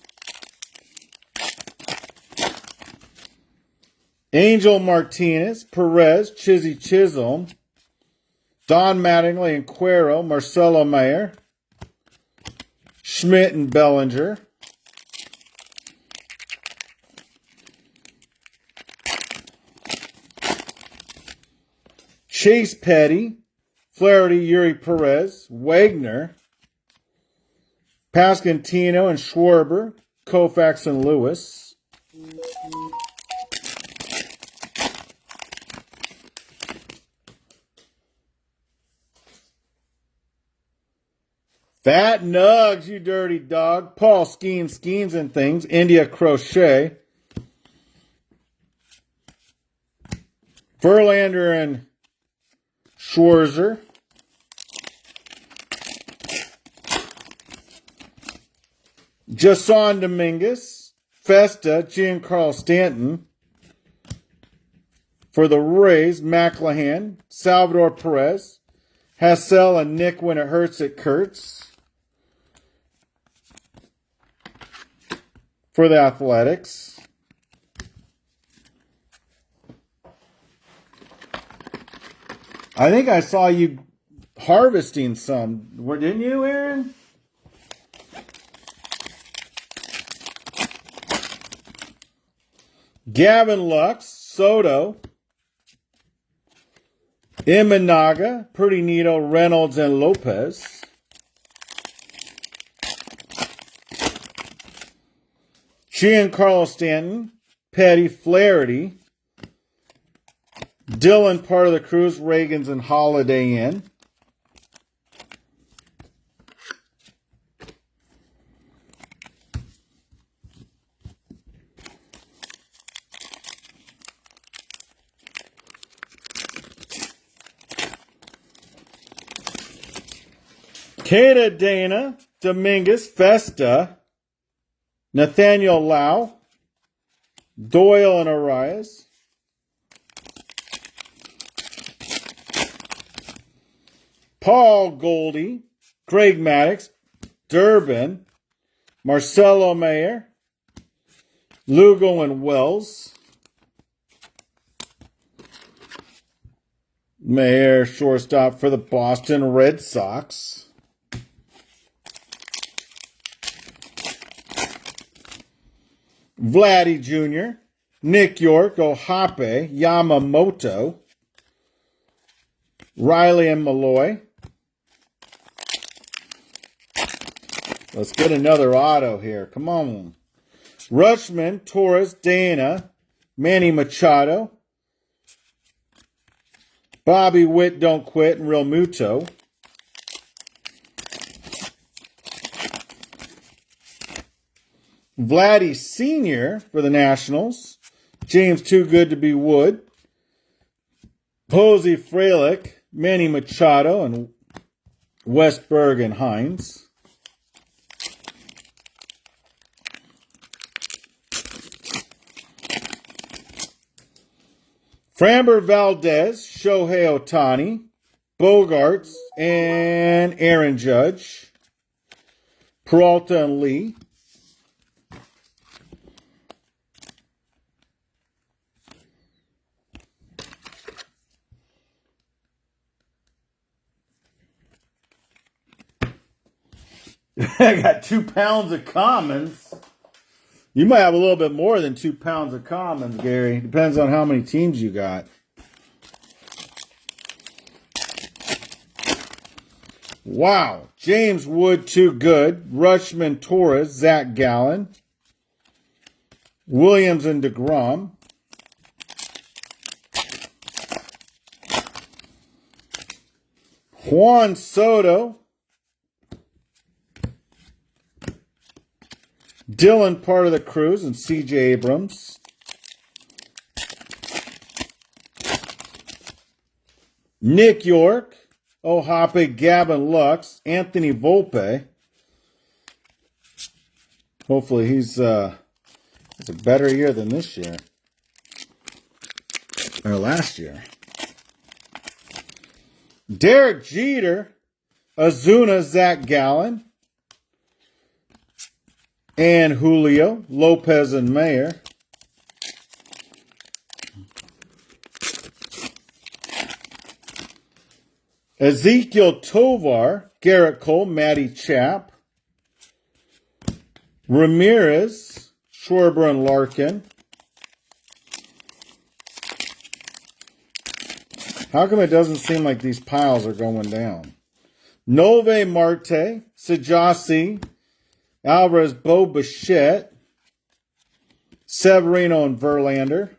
Angel Martinez, Perez, Chizzy Chisholm, Don Mattingly and Cuero, Marcelo Mayer, Schmidt and Bellinger. Chase Petty, Flaherty, Yuri Perez, Wagner, Pasquantino and Schwarber, Koufax and Lewis. Fat Nugs, you dirty dog. Paul Skeens and things. India Crochet. Verlander and Schwarzer. Jason Dominguez. Festa, Giancarlo Stanton. For the Rays, McClanahan, Salvador Perez. Hassel and Nick When It Hurts, It Kurtz. For the Athletics. I think I saw you harvesting some. Didn't you, Aaron? Gavin Lux, Soto, Imanaga, Pretty Nito, Reynolds, and Lopez. Giancarlo Stanton, Petty, Flaherty, Dylan, part of the Cruz, Reagans, and Holiday Inn. Queta Dana, Dominguez, Festa, Nathaniel Lau, Doyle and Arias, Paul Goldie, Craig Maddox, Durbin, Marcelo Mayer, Lugo and Wells, Mayer, shortstop for the Boston Red Sox. Vladdy Jr., Nick York, Ohape, Yamamoto, Riley and Malloy. Let's get another auto here. Come on. Rushman, Torres, Dana, Manny Machado, Bobby Witt, Don't Quit, and Real Muto. Vladdy Sr. for the Nationals. James Too Good to Be Wood. Posey Frelick, Manny Machado, and Westberg and Hines. Framber Valdez, Shohei Ohtani, Bogarts, and Aaron Judge. Peralta and Lee. I got 2 pounds of commons. You might have a little bit more than 2 pounds of commons, Gary. Depends on how many teams you got. Wow. James Wood, Too Good. Rushman, Torres, Zach Gallen. Williams and DeGrom. Juan Soto. Dylan, part of the Cruz, and C.J. Abrams. Nick York, Ohape, Gavin Lux, Anthony Volpe. Hopefully he's a better year than this year. Or last year. Derek Jeter, Azuna, Zach Gallen. And Julio, Lopez, and Mayer. Ezekiel Tovar, Garrett Cole, Matty Chapp. Ramirez, Schwarber, and Larkin. How come it doesn't seem like these piles are going down? Nove Marte, Sajasi, Alvarez, Bo Bichette, Severino, and Verlander.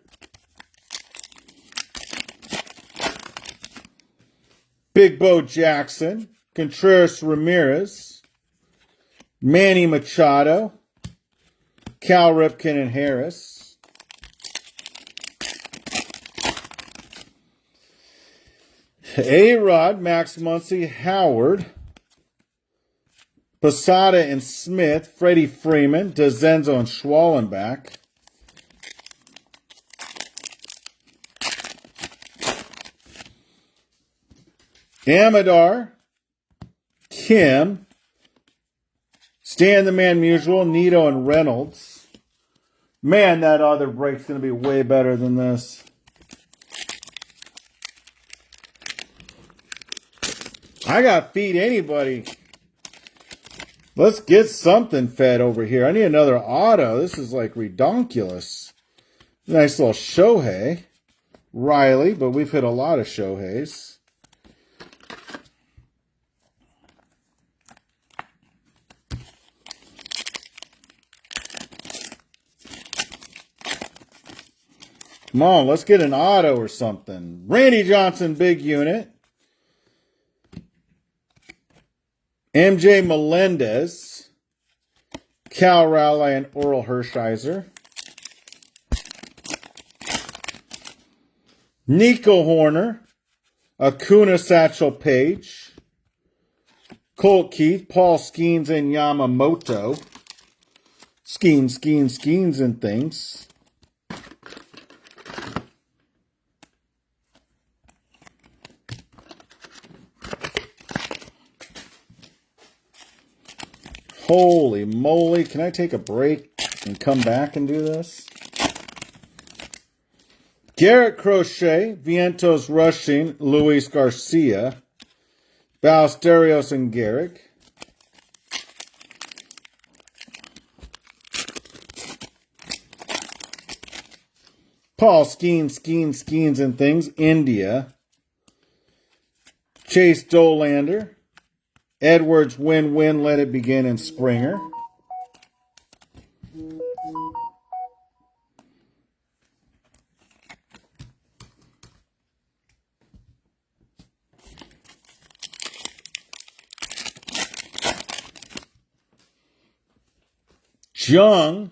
Big Bo Jackson, Contreras Ramirez, Manny Machado, Cal Ripken, and Harris. A-Rod, Max Muncy, Howard, Posada and Smith, Freddie Freeman, DeZenzo and Schwallenbach. Amador, Kim, Stan the Man Musial, Nito, and Reynolds. Man, that other break's going to be way better than this. I got to feed anybody. Let's get something fed over here. I need another auto. This is like redonkulous. Nice little Shohei. Riley, but we've hit a lot of Shoheis. Come on, let's get an auto or something. Randy Johnson, big unit. MJ Melendez, Cal Raleigh, and Oral Hershiser. Nico Horner, Acuna Satchel Paige, Colt Keith, Paul Skeens, and Yamamoto. Skeens, and things. Holy moly. Can I take a break and come back and do this? Garrett Crochet, Vientos Rushing, Luis Garcia, Ballesteros and Garrick. Paul Skeens, and things, India. Chase Dolander. Edwards, win, let it begin, and Springer. Jung.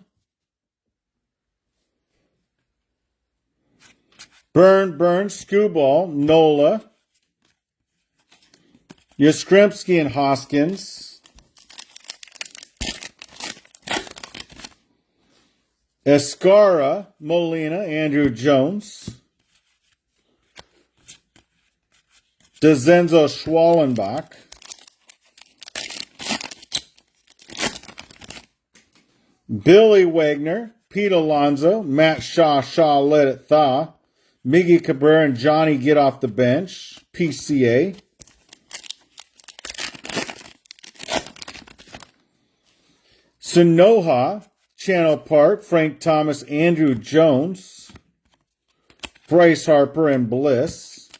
Burn, Skewball, Nola. Yastrzemski and Hoskins. Escara, Molina, Andrew Jones. DeZenzo Schwallenbach. Billy Wagner, Pete Alonso, Matt Shaw, let it thaw. Miggy Cabrera and Johnny get off the bench. PCA. Sonoha, Channel Park, Frank Thomas, Andrew Jones. Bryce Harper and Bliss.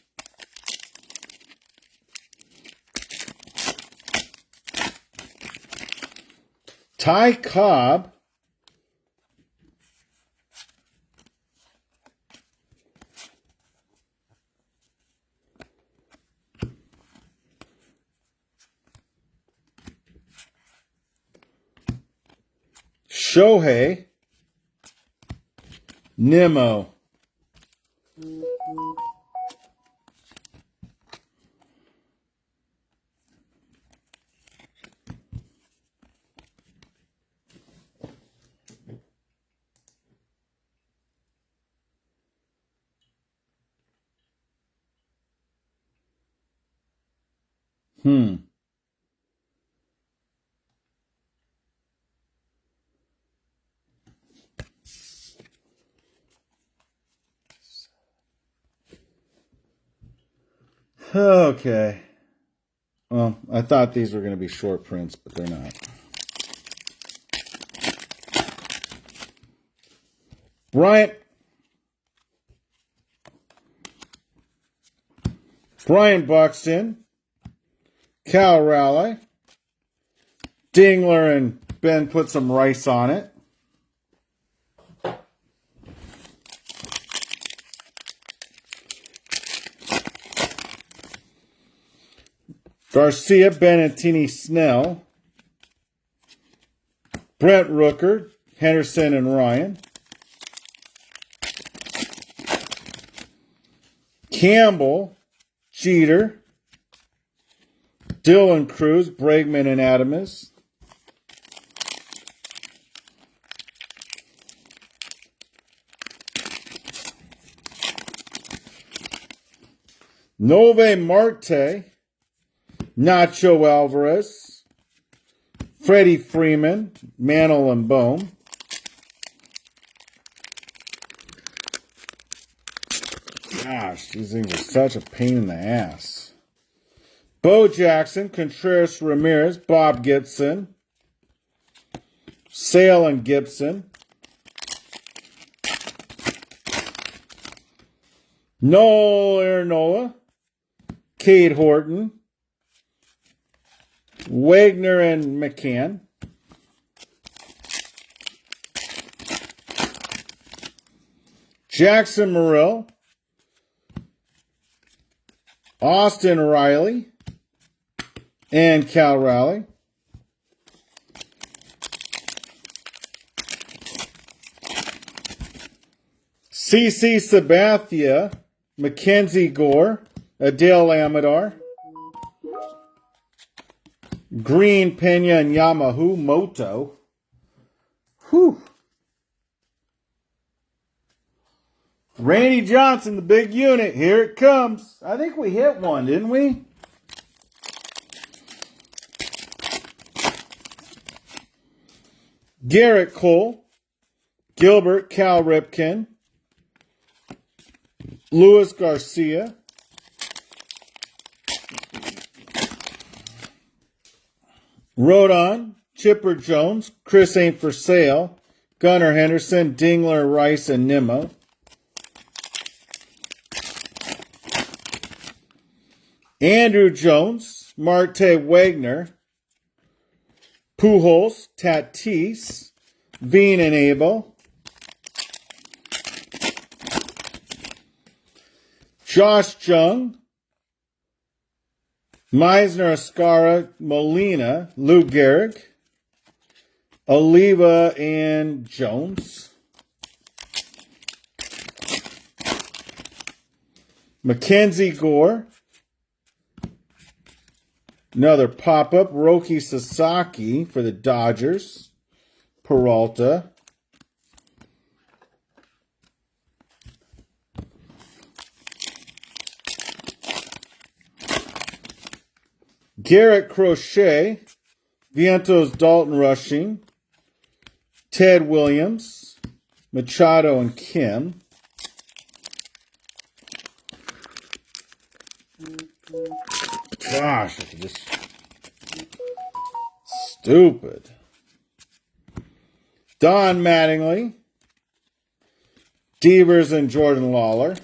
Ty Cobb. Shohei, Nimmo. Okay. Well, I thought these were going to be short prints, but they're not. Brian Buxton, Cal Raleigh, Dingler, and Ben put some rice on it. Garcia, Benettini, Snell, Brent Rooker, Henderson, and Ryan. Campbell, Jeter, Dylan Cruz, Bregman, and Adamus. Nove Marte, Nacho Alvarez, Freddie Freeman, Mantle and Bohm. Gosh, these things are such a pain in the ass. Bo Jackson, Contreras Ramirez, Bob Gibson, Sale and Gibson. Noel Aaronola, Cade Horton, Wagner and McCann. Jackson Morrill, Austin Riley, and Cal Raleigh. CC Sabathia, Mackenzie Gore, Adele Amador. Green, Pena, and Yamamoto. Whew. Randy Johnson, the big unit. Here it comes. I think we hit one, didn't we? Garrett Cole. Gilbert, Cal Ripken. Luis Garcia. Rodon, Chipper Jones, Chris Ain't For Sale, Gunnar Henderson, Dingler, Rice, and Nimmo. Andrew Jones, Marte Wagner, Pujols, Tatis, Veen and Abel, Josh Jung, Meisner, Escara, Molina, Lou Gehrig, Oliva, and Jones. Mackenzie Gore. Another pop-up. Roki Sasaki for the Dodgers. Peralta. Garrett Crochet. Vientos Dalton Rushing. Ted Williams. Machado and Kim. Gosh, look at this. Stupid. Don Mattingly. Devers and Jordan Lawler.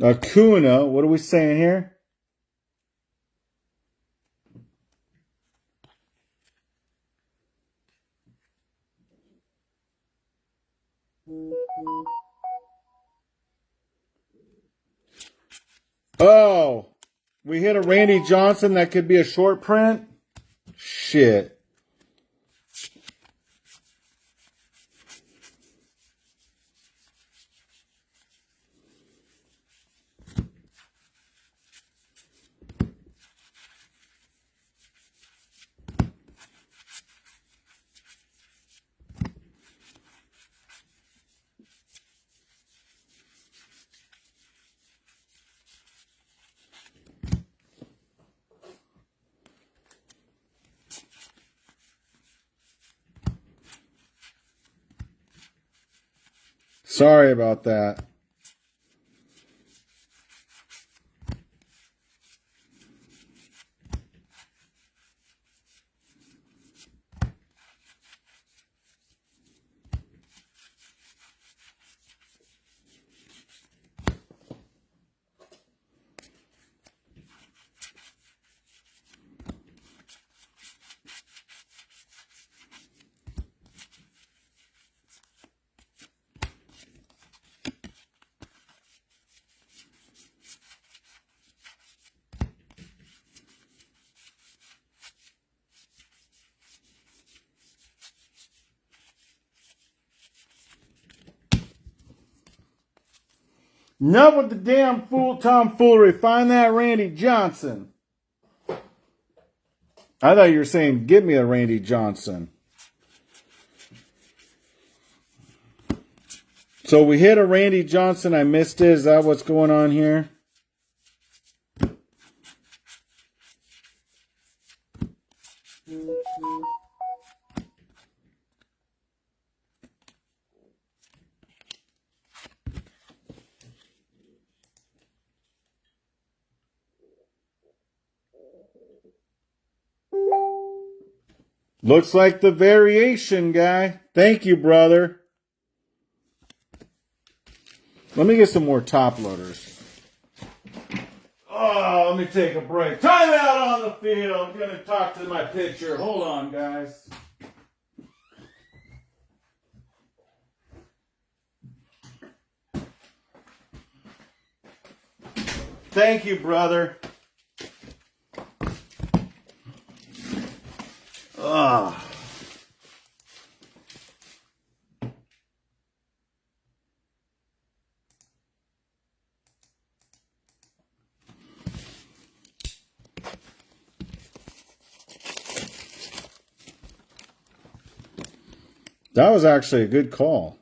Acuna, what are we saying here? Oh, we hit a Randy Johnson that could be a short print? Shit. Sorry about that. Enough with the damn tomfoolery. Find that Randy Johnson. I thought you were saying, give me a Randy Johnson. So we hit a Randy Johnson. I missed it. Is that what's going on here? Looks like the variation guy. Thank you, brother. Let me get some more top loaders. Oh, let me take a break. Time out on the field. I'm going to talk to my pitcher. Hold on, guys. Thank you, brother. Ah. That was actually a good call.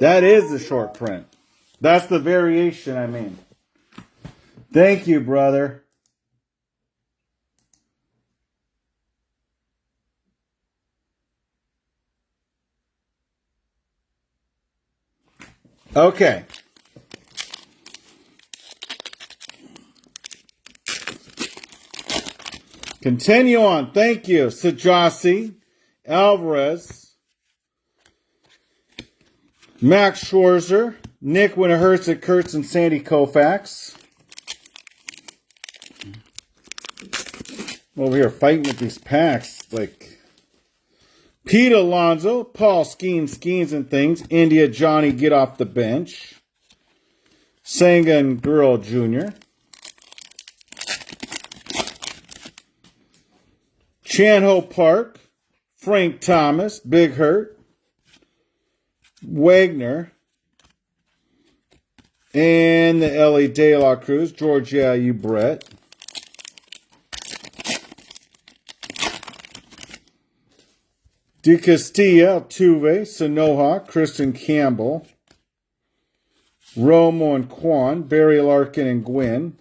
That is the short print. That's the variation, I mean. Thank you, brother. Okay. Continue on. Thank you. Sajasi, Alvarez, Max Scherzer, Nick when it hurts it Kurtz, and Sandy Koufax. Over here fighting with these packs. Like Pete Alonso, Paul Skeens and things. India Johnny get off the bench. Sangan Girl Jr. Chanho Park, Frank Thomas, Big Hurt, Wagner, and the Ellie De La Cruz, George, yeah, you Brett. De Castilla, Altuve, Sanoja, Kristen Campbell, Romo and Quan, Barry Larkin and Gwynn.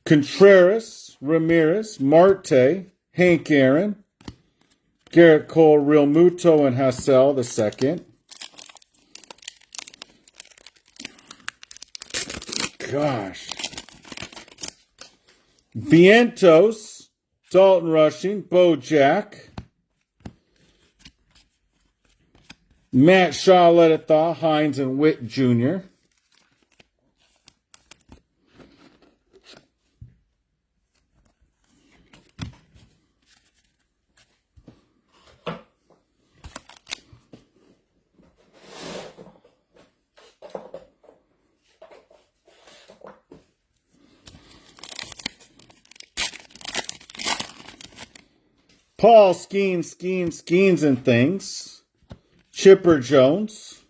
Contreras, Ramirez, Marte, Hank Aaron, Garrett Cole, Real Muto, and Hassel the second. Gosh. Vientos, Dalton Rushing, Bo Jack, Matt Shaw, Let It Thaw, Hines, and Witt Jr. Paul Skeens and things. Chipper Jones.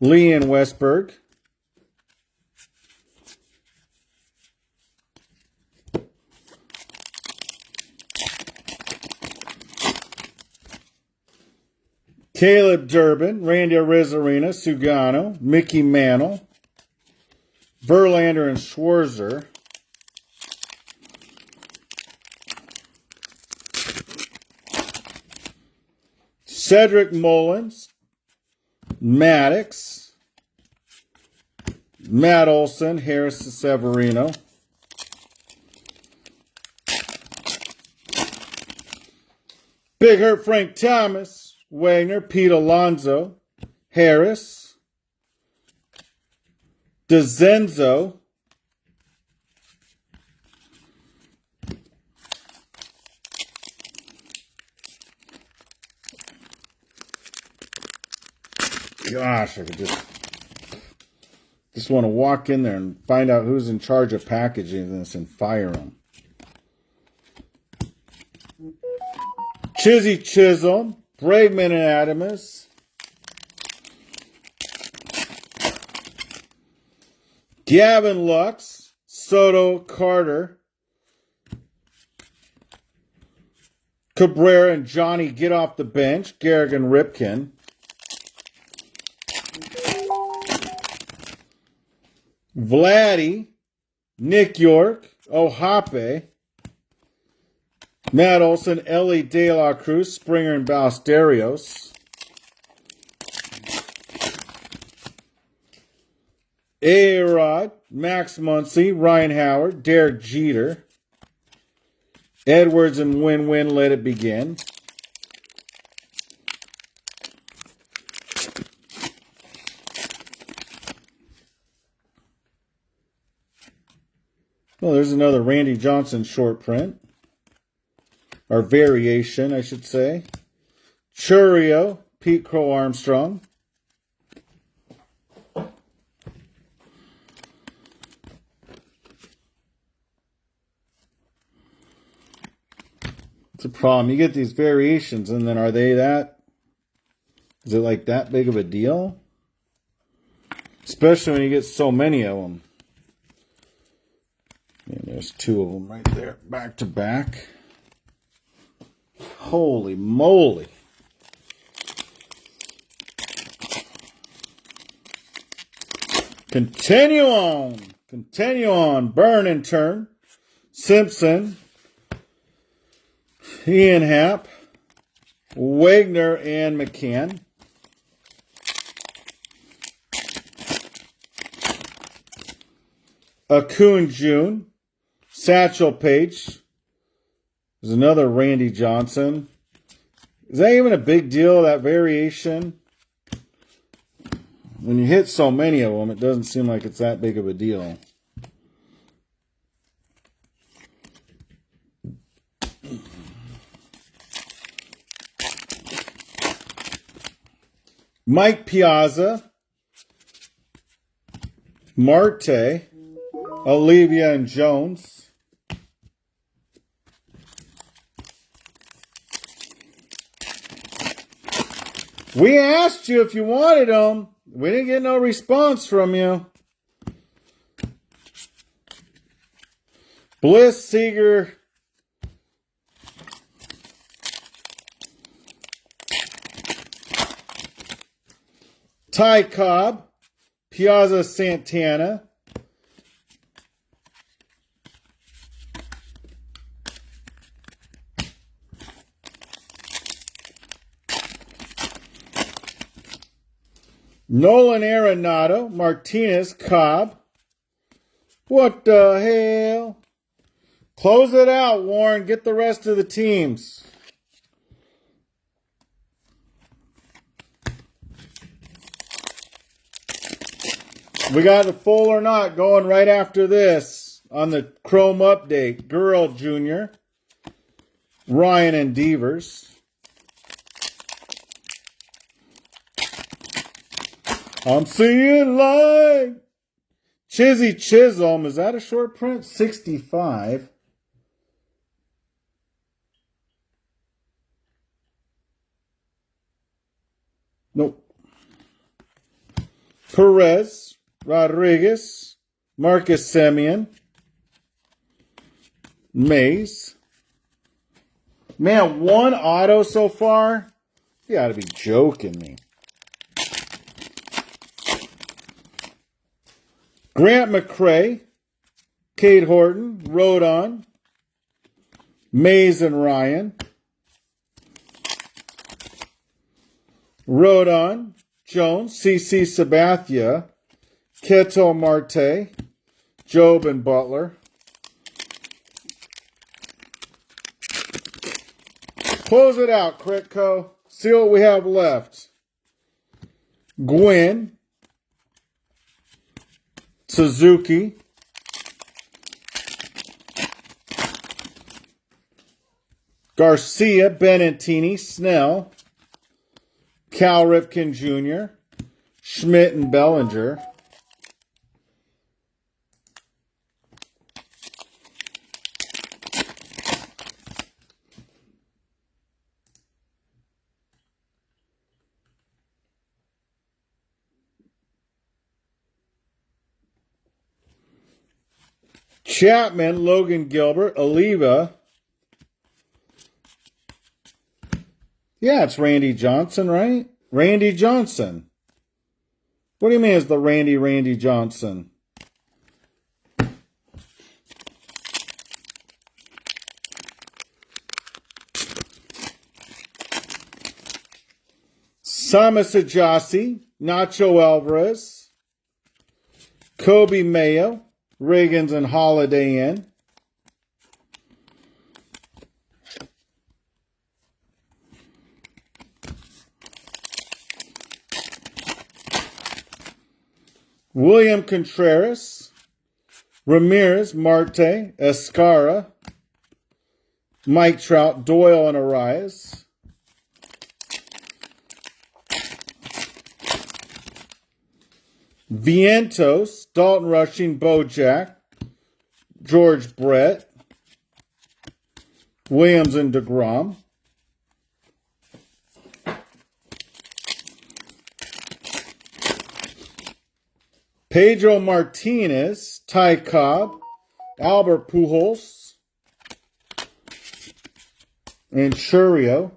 Leon Westberg. Caleb Durbin, Randy Arozarena, Sugano, Mickey Mantle, Verlander and Schwarzer. Cedric Mullins, Maddox, Matt Olson, Harris Severino, Big Hurt Frank Thomas, Wagner, Pete Alonso, Harris, DeZenzo, gosh, I could just want to walk in there and find out who's in charge of packaging this and fire them. Chizzy Chisholm, Bregman and Adamus, Gavin Lux, Soto Carter, Cabrera and Johnny get off the bench, Garrigan Ripken. Vladdy, Nick York, Ohape, Matt Olson, Ellie De La Cruz, Springer and Ballesteros, A-Rod, Max Muncy, Ryan Howard, Derek Jeter, Edwards and Win-Win, Let It Begin. Well, there's another Randy Johnson short print. Or variation, I should say. Churio, Pete Crow Armstrong. It's a problem. You get these variations, and then are they that? Is it like that big of a deal? Especially when you get so many of them. And there's two of them right there, back to back. Holy moly. Continue on. Continue on. Burn and turn. Simpson. Ian Happ. Wagner and McCann. Akun June. Satchel Paige. There's another Randy Johnson. Is that even a big deal, that variation? When you hit so many of them, it doesn't seem like it's that big of a deal. Mike Piazza. Marte. Olivia and Jones. We asked you if you wanted them. We didn't get no response from you. Bliss, Seager. Ty Cobb. Piazza Santana. Nolan Arenado, Martinez, Cobb. What the hell? Close it out, Warren. Get the rest of the teams. We got the full or not going right after this on the Chrome update. Girl Jr., Ryan and Devers. I'm seeing light. Chizzy Chisholm. Is that a short print? 65. Nope. Perez. Rodriguez. Marcus Semien. Mays. Man, one auto so far? You gotta be joking me. Grant McCray, Cade Horton, Rodon, Mays and Ryan, Rodon, Jones, CC Sabathia, Keto Marte, Job and Butler. Close it out, Critco. See what we have left. Gwynn. Suzuki. Garcia, Benantini, Snell. Cal Ripken Jr. Schmidt and Bellinger. Chapman, Logan Gilbert, Oliva. Yeah, it's Randy Johnson, right? Randy Johnson. What do you mean it's the Randy Johnson? Samas Ajasi, Nacho Alvarez, Kobe Mayo, Riggins and Holiday Inn. William Contreras, Ramirez, Marte, Escara, Mike Trout, Doyle and Arias. Vientos, Dalton Rushing, Bojack, George Brett, Williams and DeGrom. Pedro Martinez, Ty Cobb, Albert Pujols, and Churio.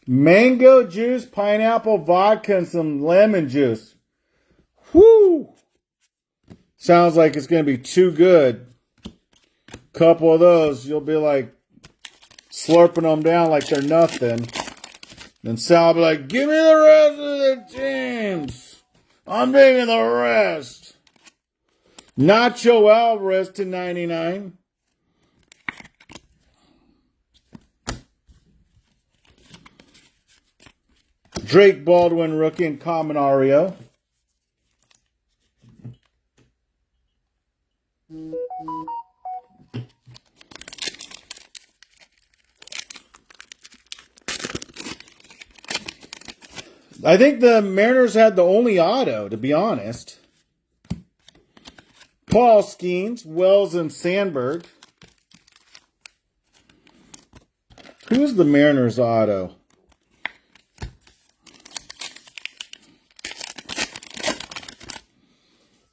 Mango juice, pineapple vodka, and some lemon juice. Whoo! Sounds like it's going to be too good. Couple of those, you'll be like slurping them down like they're nothing. Then Sal will be like, give me the rest of the teams. I'm taking the rest. Nacho Alvarez to 99. Drake Baldwin, rookie, and common Oreo. I think the Mariners had the only auto, to be honest. Paul Skeens, Wells, and Sandberg. Who's the Mariners auto?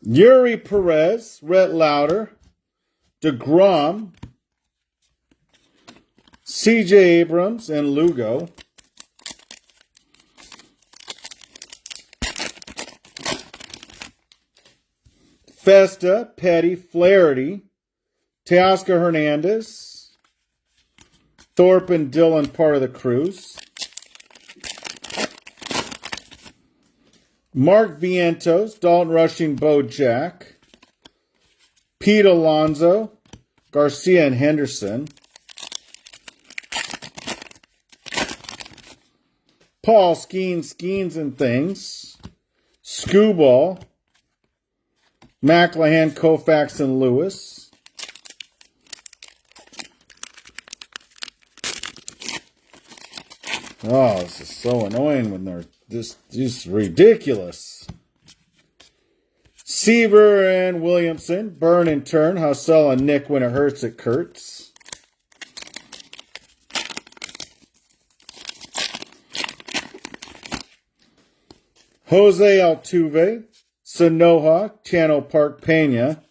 Yuri Perez, Rhett Lauder, DeGrom, CJ Abrams, and Lugo. Festa, Petty, Flaherty, Teoscar Hernandez, Thorpe and Dillon, part of the cruise. Mark Vientos, Dalton Rushing, Bo Jack, Pete Alonso, Garcia and Henderson, Paul Skeens and Things, Scooball, McClanahan, Koufax, and Lewis. Oh, this is so annoying when they're just ridiculous. Seaver and Williamson, Burn and Turn, Hassell and Nick when it hurts, it Kurtz. Jose Altuve, Sanoja, Channel Park Pena,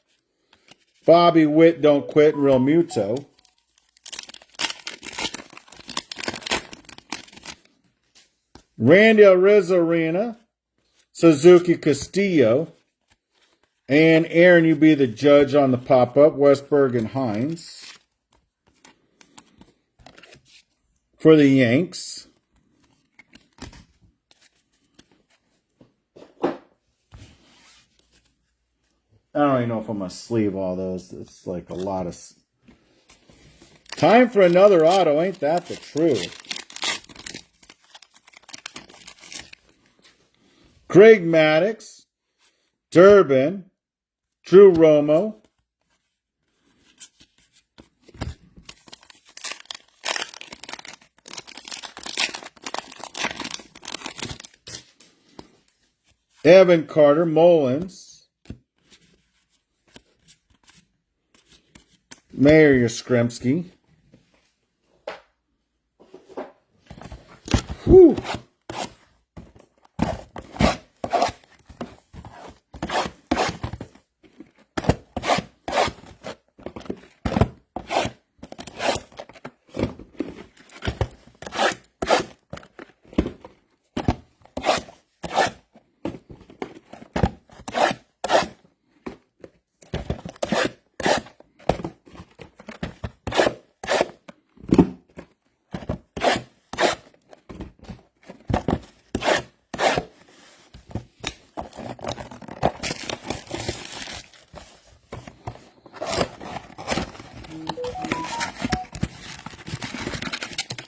Bobby Witt, Don't Quit, and Real Muto. Randy Arozarena, Suzuki Castillo, and Aaron, you be the judge on the pop-up, Westberg and Hines. For the Yanks. I don't even know if I'm going to sleeve all those. It's like a lot of... Time for another auto. Ain't that the truth? Greg Maddux, Durbin, Drew Romo, Evan Carter, Mullins, Mayor Yastrzemski. Whew.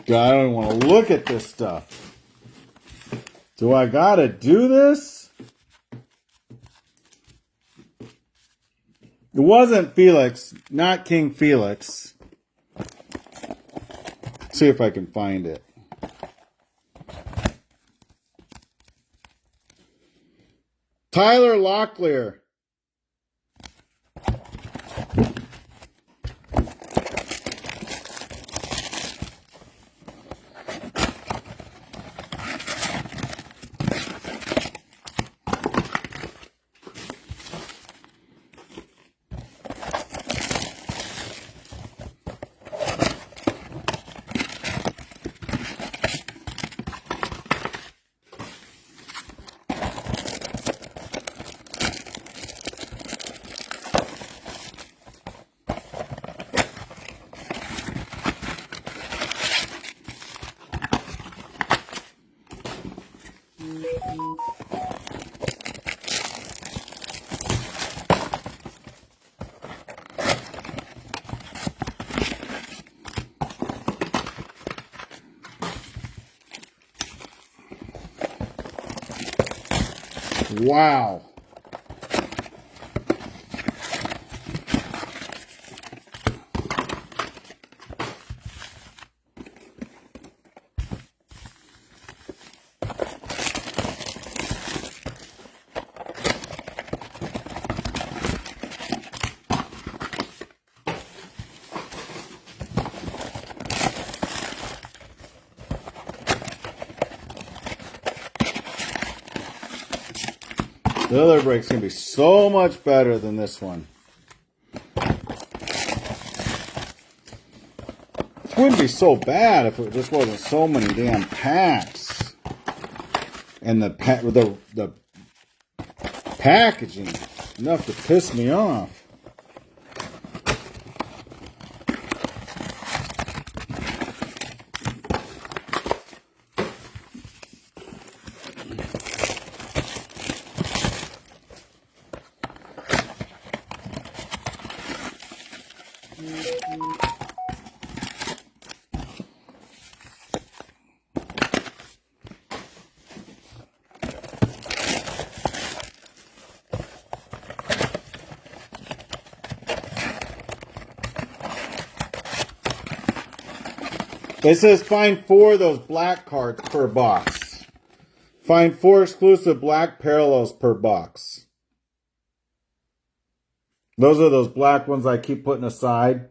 God, I don't even want to look at this stuff. Do I gotta do this? It wasn't Felix, not King Felix. Let's see if I can find it. Tyler Locklear. Wow. The other break's going to be so much better than this one. It wouldn't be so bad if it just wasn't so many damn packs. And the packaging, enough to piss me off. It says find 4 of those black cards per box. Find 4 exclusive black parallels per box. Those are those black ones I keep putting aside.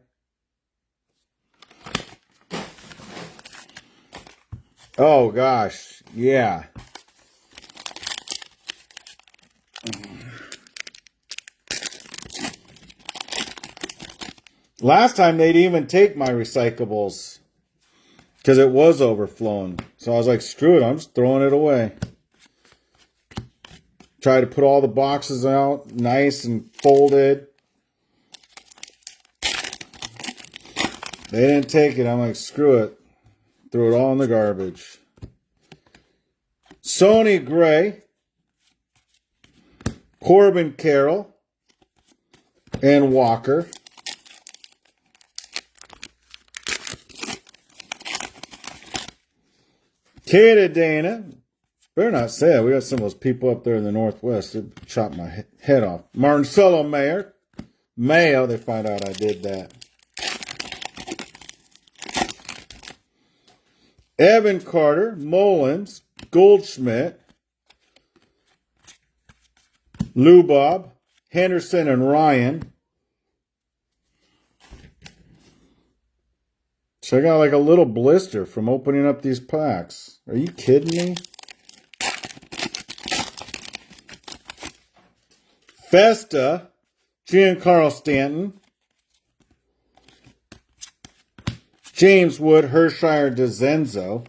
Oh gosh, yeah. Last time they'd even take my recyclables because it was overflowing. So I was like, screw it, I'm just throwing it away. Try to put all the boxes out nice and folded. They didn't take it. I'm like, screw it. Threw it all in the garbage. Sony Gray, Corbin Carroll, and Walker. Kata Dana. Better not say it. We got some of those people up there in the Northwest that chop my head off. Marcelo Mayo. They find out I did that. Evan Carter, Mullins, Goldschmidt, Lubob, Henderson, and Ryan. So I got like a little blister from opening up these packs. Are you kidding me? Festa, Giancarlo Stanton, James Wood, Hershire DeZenzo,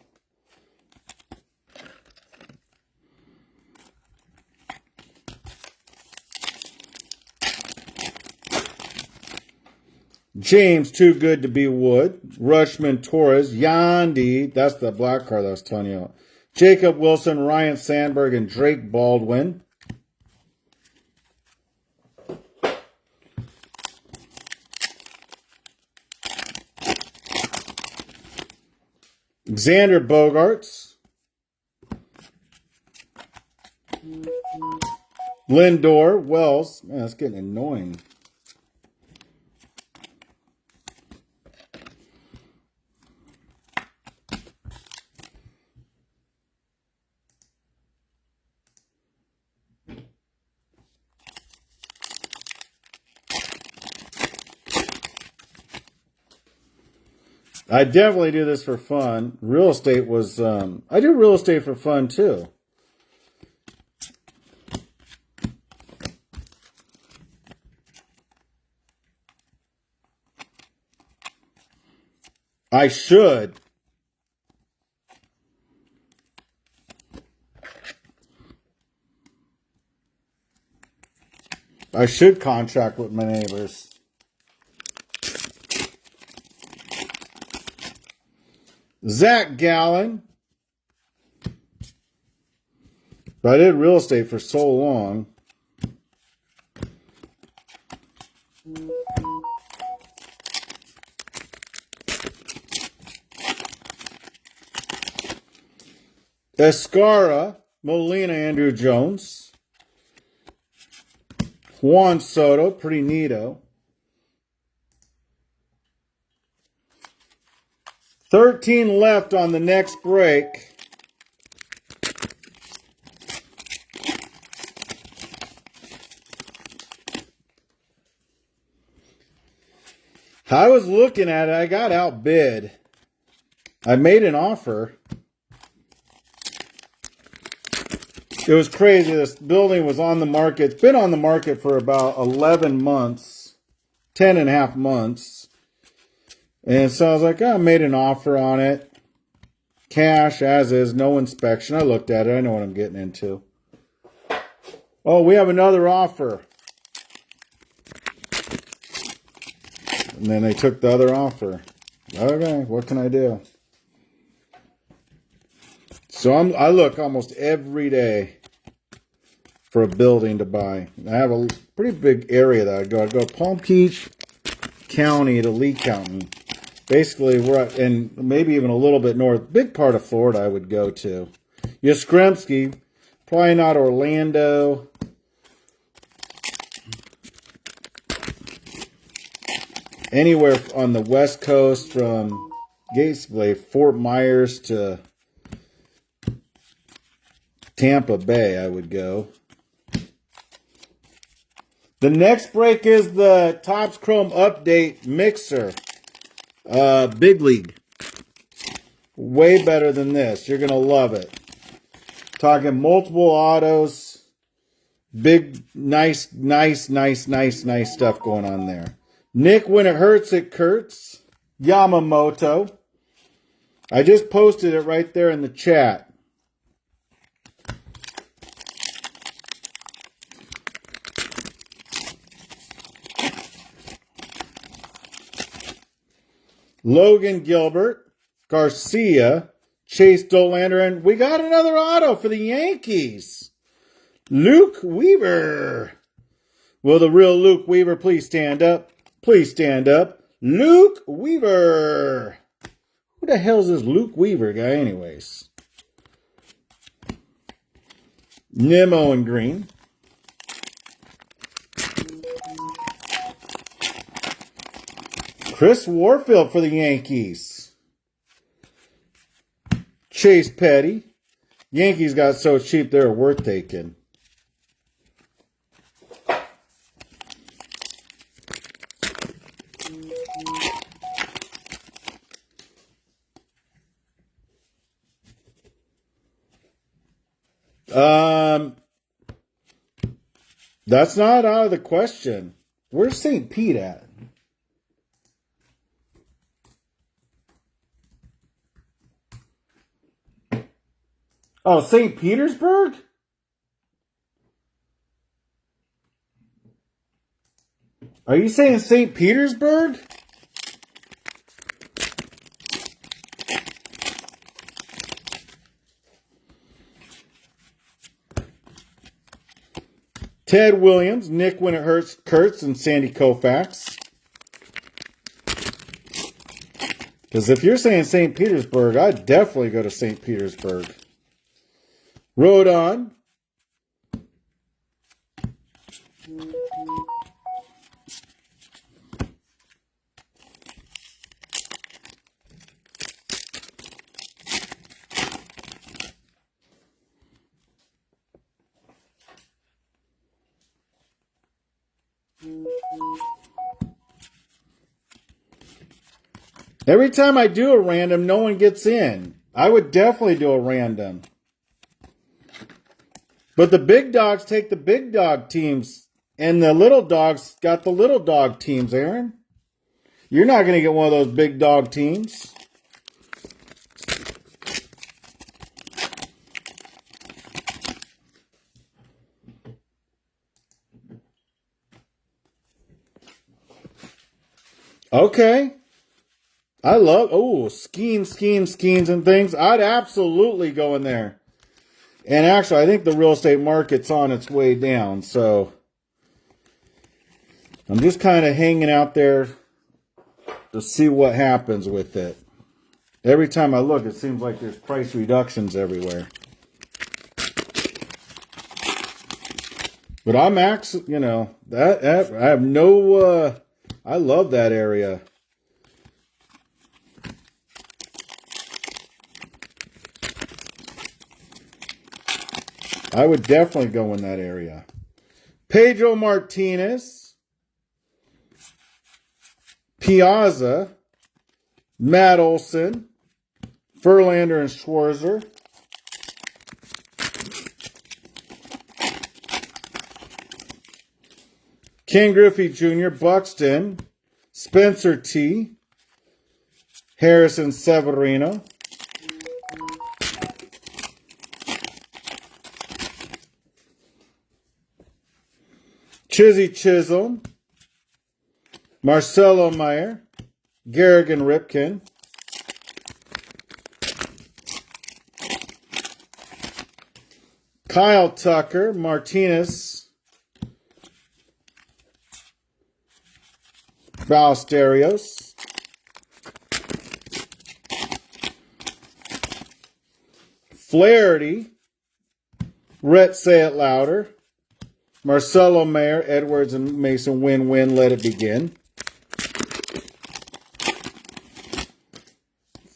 James, Too Good to Be Wood, Rushman Torres, Yandy, that's the black card I was telling you about, Jacob Wilson, Ryan Sandberg, and Drake Baldwin. Xander Bogaerts, Lindor, Wells. Man, that's getting annoying. I definitely do this for fun. Real estate was, I do real estate for fun too. I should. I should contract with my neighbors. Zach Gallen. But I did real estate for so long. Escara, Molina, Andrew Jones. Juan Soto, pretty neato. 13 left on the next break. I was looking at it. I got outbid. I made an offer. It was crazy. This building was on the market. It's been on the market for about 11 months. 10 and a half months. And so I was like, oh, I made an offer on it. Cash, as is, no inspection. I looked at it. I know what I'm getting into. Oh, we have another offer. And then they took the other offer. Okay, what can I do? So I look almost every day for a building to buy. I have a pretty big area that I go. I go Palm Beach County to Lee County. Basically, we're at, and maybe even a little bit north. Big part of Florida I would go to. Yastrzemski, probably not Orlando. Anywhere on the West Coast from basically Fort Myers to Tampa Bay, I would go. The next break is the Topps Chrome Update Mixer. Big League. Way better than this. You're going to love it. Talking multiple autos. Big, nice stuff going on there. Nick, when it hurts, it curts. Yamamoto. I just posted it right there in the chat. Logan Gilbert, Garcia, Chase Dollander, and we got another auto for the Yankees. Luke Weaver. Will the real Luke Weaver please stand up? Please stand up. Luke Weaver. Who the hell is this Luke Weaver guy anyways? Nemo and green. Chris Warfield for the Yankees. Chase Petty. Yankees got so cheap they were worth taking. That's not out of the question. Where's St. Pete at? Oh, St. Petersburg? Are you saying St. Petersburg? Ted Williams, Nick When It Hurts, Kurtz, and Sandy Koufax. Because if you're saying St. Petersburg, I'd definitely go to St. Petersburg. Rodon. Every time I do a random, no one gets in. I would definitely do a random. But the big dogs take the big dog teams, and the little dogs got the little dog teams, Aaron. You're not going to get one of those big dog teams. Okay. I love, schemes and things. I'd absolutely go in there. And actually, I think the real estate market's on its way down. So I'm just kind of hanging out there to see what happens with it. Every time I look, it seems like there's price reductions everywhere. But I'm actually, that I have no, I love that area. I would definitely go in that area. Pedro Martinez, Piazza, Matt Olson, Verlander and Schwarzer, Ken Griffey Jr., Buxton, Spencer T., Harrison Severino, Chizzy Chisholm, Marcelo Meyer, Garrigan Ripken, Kyle Tucker, Martinez, Ballesteros, Flaherty, Rhett Say It Louder, Marcelo Mayer, Edwards and Mason win-win, let it begin.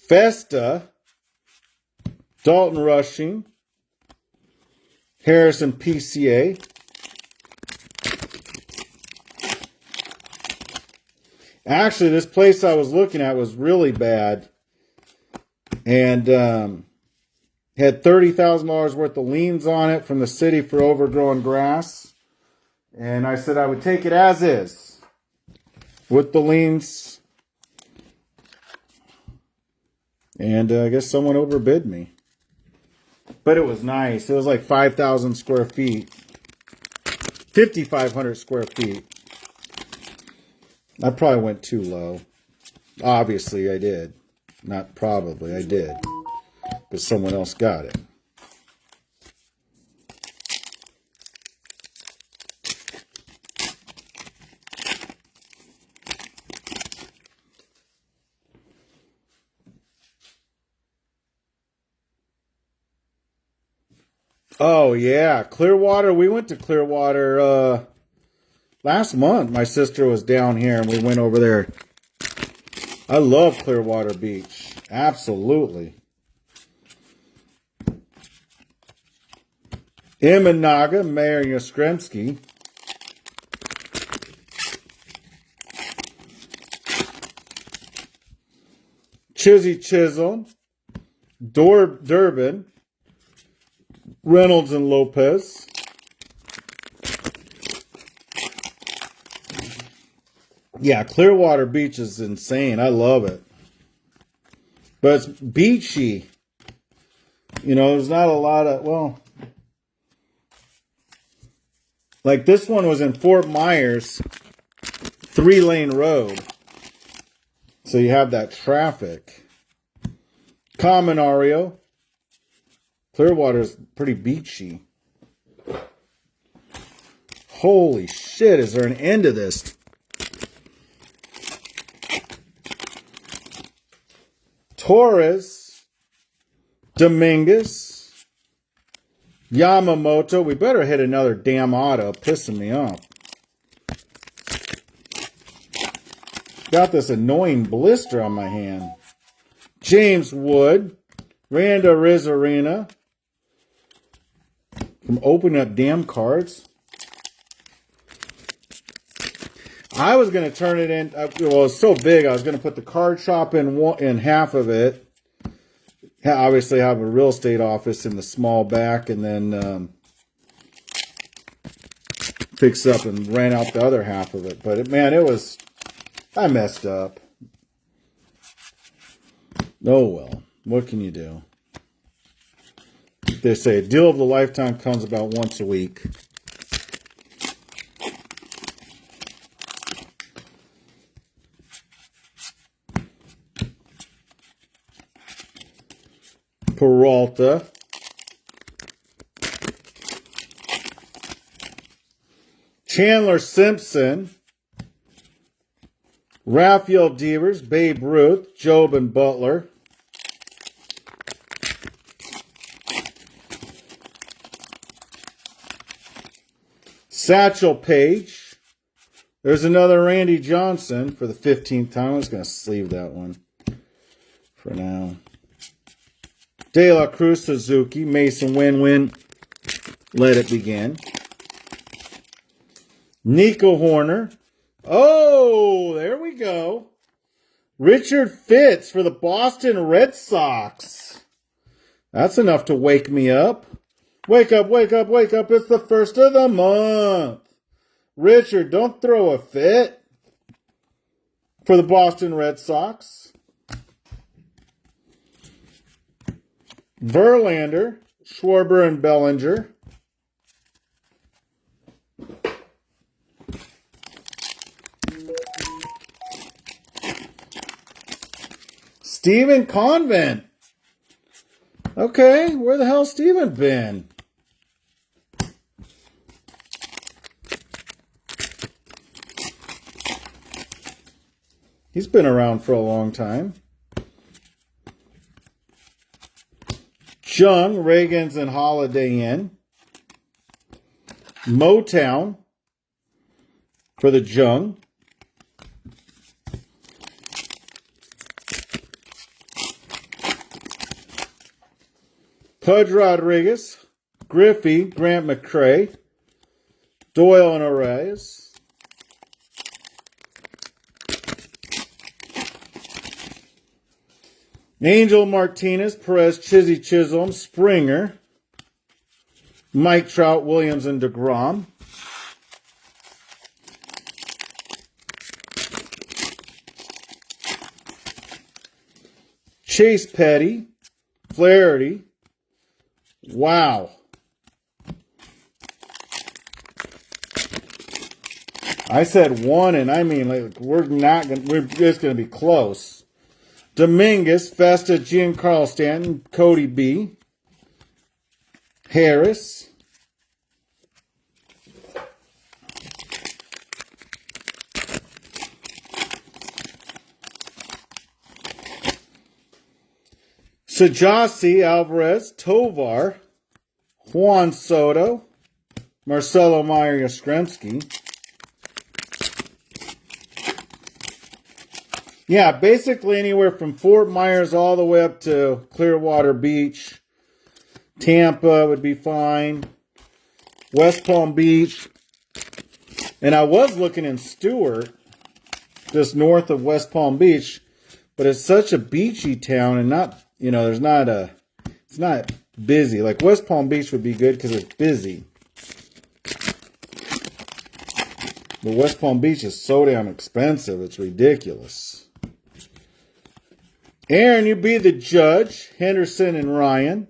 Festa, Dalton Rushing, Harrison PCA, actually, this place I was looking at was really bad and had $30,000 worth of liens on it from the city for overgrown grass. And I said I would take it as is with the liens. And I guess someone overbid me. But it was nice. It was like 5,000 square feet. 5,500 square feet. I probably went too low. Obviously, I did. Not probably, I did. But someone else got it. Oh, yeah. Clearwater. We went to Clearwater last month. My sister was down here and we went over there. I love Clearwater Beach. Absolutely. Imanaga, Mayor Yastrzemski. Chizzy Chisholm. Durbin. Reynolds and Lopez. Yeah, Clearwater Beach is insane. I love it. But it's beachy. There's not a lot of, like this one was in Fort Myers, 3-lane road. So you have that traffic. Cominario. Clearwater's pretty beachy. Holy shit, is there an end to this? Torres, Dominguez, Yamamoto. We better hit another damn auto, pissing me off. Got this annoying blister on my hand. James Wood, Randa Rizarina. From opening up damn cards. I was going to turn it in. Well, it's so big. I was going to put the card shop in half of it. Obviously, have a real estate office in the small back, and then fix up and rent out the other half of it. But man, I messed up. Oh well, what can you do? They say a deal of the lifetime comes about once a week. Peralta. Chandler Simpson. Rafael Devers, Babe Ruth, Job and Butler. Satchel Paige. There's another Randy Johnson for the 15th time. I was going to sleeve that one for now. De La Cruz Suzuki, Mason Win-Win, Let It Begin. Nico Horner. Oh, there we go. Richard Fitz for the Boston Red Sox. That's enough to wake me up. Wake up, wake up, wake up. It's the first of the month. Richard, don't throw a fit. For the Boston Red Sox. Verlander, Schwarber, and Bellinger. Stephen Convent. Okay, where the hell's Stephen been? He's been around for a long time. Jung, Reagans, and Holiday Inn. Motown for the Jung. Pudge Rodriguez, Griffey, Grant McCray, Doyle and Arraez. Angel Martinez, Perez, Chizzy Chisholm, Springer, Mike Trout, Williams, and DeGrom. Chase Petty, Flaherty. Wow. I said one, and I mean, like, we're just going to be close. Dominguez, Festa, Giancarlo Stanton, Cody B. Harris. Sajasi, Alvarez, Tovar, Juan Soto, Marcelo Meyer Yastrzemski. Yeah, basically anywhere from Fort Myers all the way up to Clearwater Beach. Tampa would be fine. West Palm Beach. And I was looking in Stewart, just north of West Palm Beach, but it's such a beachy town and not, it's not busy. Like West Palm Beach would be good because it's busy. But West Palm Beach is so damn expensive, it's ridiculous. Aaron, you be the judge. Henderson and Ryan.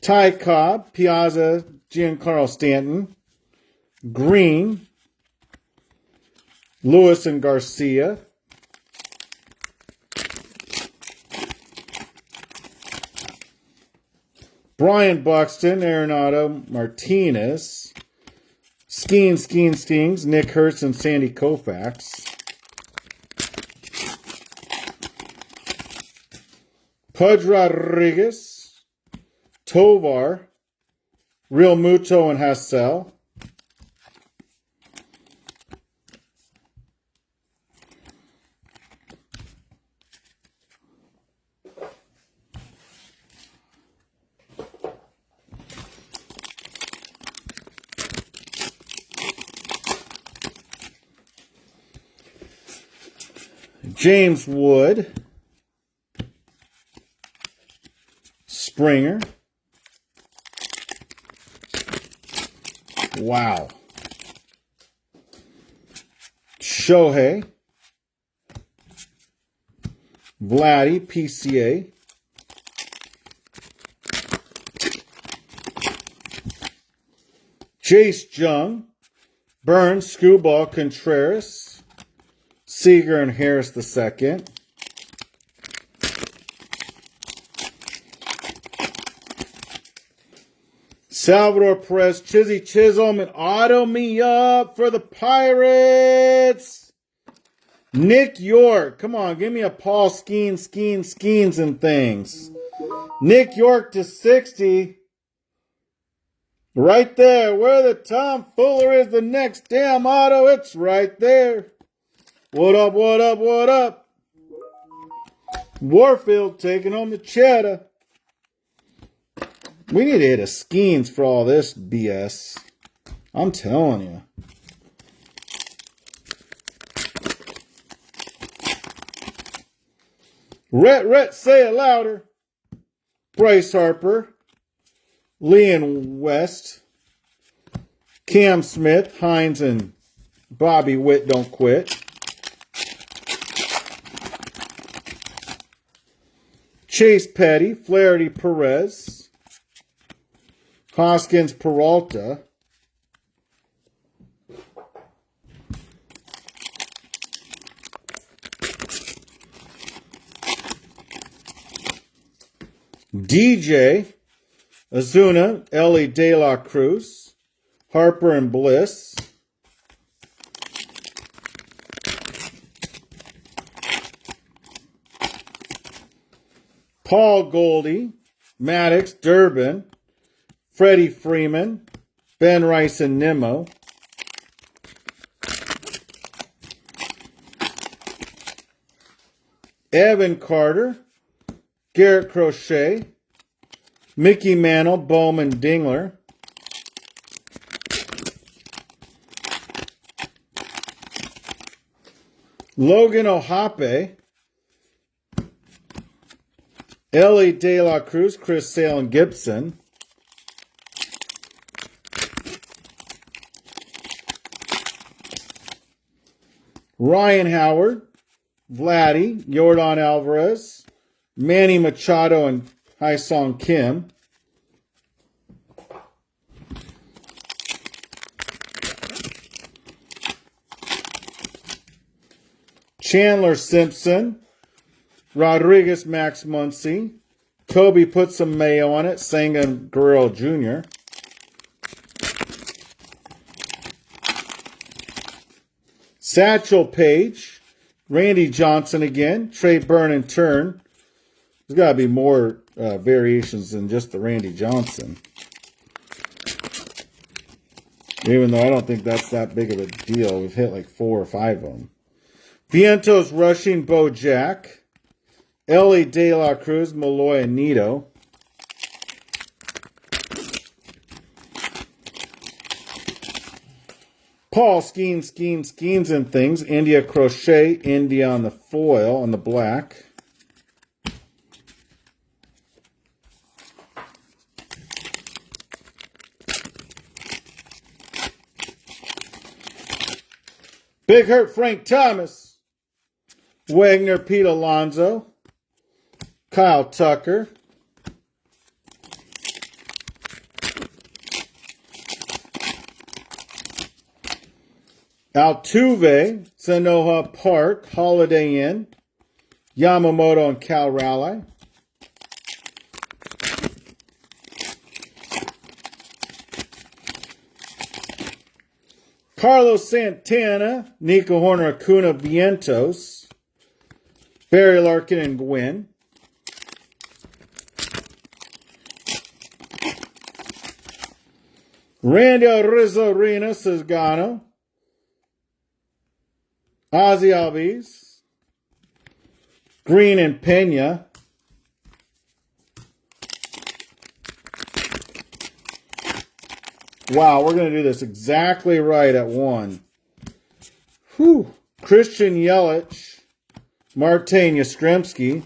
Ty Cobb, Piazza, Giancarlo Stanton. Green, Lewis and Garcia. Brian Buxton, Arenado, Martinez. Stings, Nick Hurst and Sandy Koufax. Pudge Rodriguez, Tovar, Real Muto and Hassel. James Wood. Springer. Wow. Shohei. Vladdy, PCA. Jace Jung. Burns, Screwball, Contreras. Seager and Harris II. Salvador Perez, Chizzy Chisholm, and auto me up for the Pirates. Nick York. Come on, give me a Paul Skeens and things. Nick York to 60. Right there, where the Tom Fuller is the next damn auto, it's right there. What up, what up, what up? Warfield taking home the cheddar. We need to hit a Skeens for all this BS. I'm telling you. Rhett, say it louder. Bryce Harper. Leon West. Cam Smith. Hines and Bobby Witt don't quit. Chase Petty. Flaherty Perez. Hoskins Peralta. DJ Azuna, Ellie De La Cruz, Harper and Bliss. Paul Goldie, Maddox, Durbin, Freddie Freeman, Ben Rice and Nimmo. Evan Carter, Garrett Crochet, Mickey Mantle, Bowman Dingler. Logan Ohape, Ellie De La Cruz, Chris Sale and Gibson. Ryan Howard, Vladdy, Yordan Alvarez, Manny Machado and Hyesung Kim. Chandler Simpson, Rodriguez Max Muncy, Kobe put some mayo on it, Sangan Guerrero Jr. Satchel Paige, Randy Johnson again, Trey Burn and Turn. There's got to be more variations than just the Randy Johnson. Even though I don't think that's that big of a deal. We've hit like 4 or 5 of them. Vientos Rushing, Bo Jack. Ellie De La Cruz, Malloy and Nito. Paul Skeens and things. India Crochet, India on the foil, on the black. Big Hurt Frank Thomas. Wagner Pete Alonso. Kyle Tucker. Altuve, Sanoha Park, Holiday Inn, Yamamoto and Cal Raleigh. Carlos Santana, Nico Horner, Acuna, Vientos, Barry Larkin and Gwynn. Randy Rizzo-Rina, Sesgano. Ozzy Albies, Green and Pena. Wow, we're going to do this exactly right at 1. Whew. Christian Yelich, Martin Yastrzemski.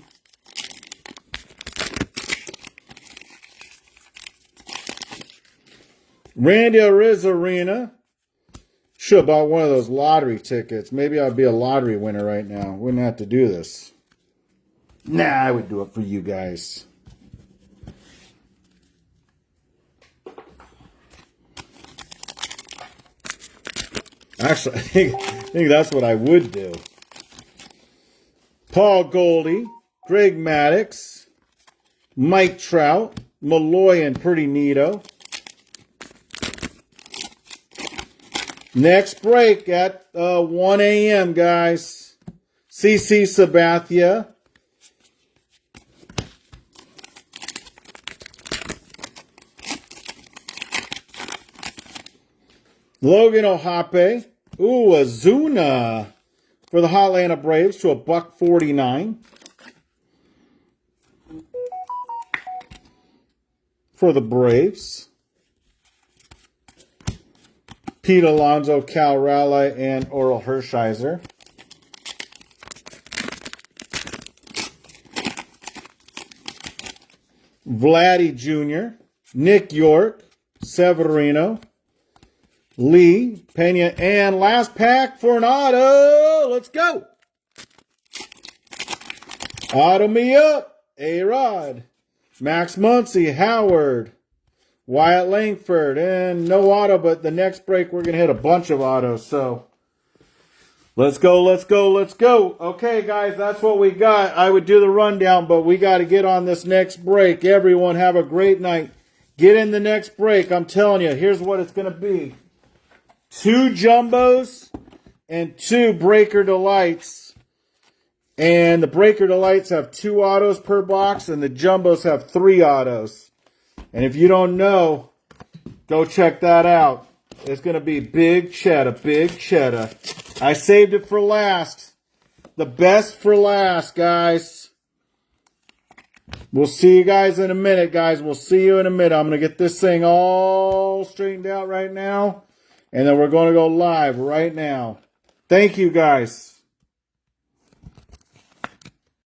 Randy Arozarena. Should have bought one of those lottery tickets. Maybe I'd be a lottery winner right now. Wouldn't have to do this. Nah, I would do it for you guys. Actually, I think that's what I would do. Paul Goldie, Greg Maddux, Mike Trout, Malloy and Pretty Neato. Next break at 1 a.m., guys. CC Sabathia. Logan O'Hoppe. Ooh, Azuna for the Atlanta Braves to $1.49. For the Braves. Pete Alonso, Cal Raleigh, and Oral Hershiser. Vladdy Jr., Nick York, Severino, Lee, Pena, and last pack for an auto. Let's go. Auto me up. A-Rod, Max Muncy, Howard, Wyatt Langford, and no auto, but the next break we're going to hit a bunch of autos. So let's go, let's go, let's go. Okay, guys, that's what we got. I would do the rundown, but we got to get on this next break. Everyone have a great night. Get in the next break. I'm telling you, here's what it's going to be. 2 jumbos and 2 Breaker Delights. And the Breaker Delights have 2 autos per box, and the jumbos have 3 autos. And if you don't know, go check that out. It's going to be big cheddar, big cheddar. I saved it for last. The best for last, guys. We'll see you guys in a minute, guys. We'll see you in a minute. I'm going to get this thing all straightened out right now. And then we're going to go live right now. Thank you, guys.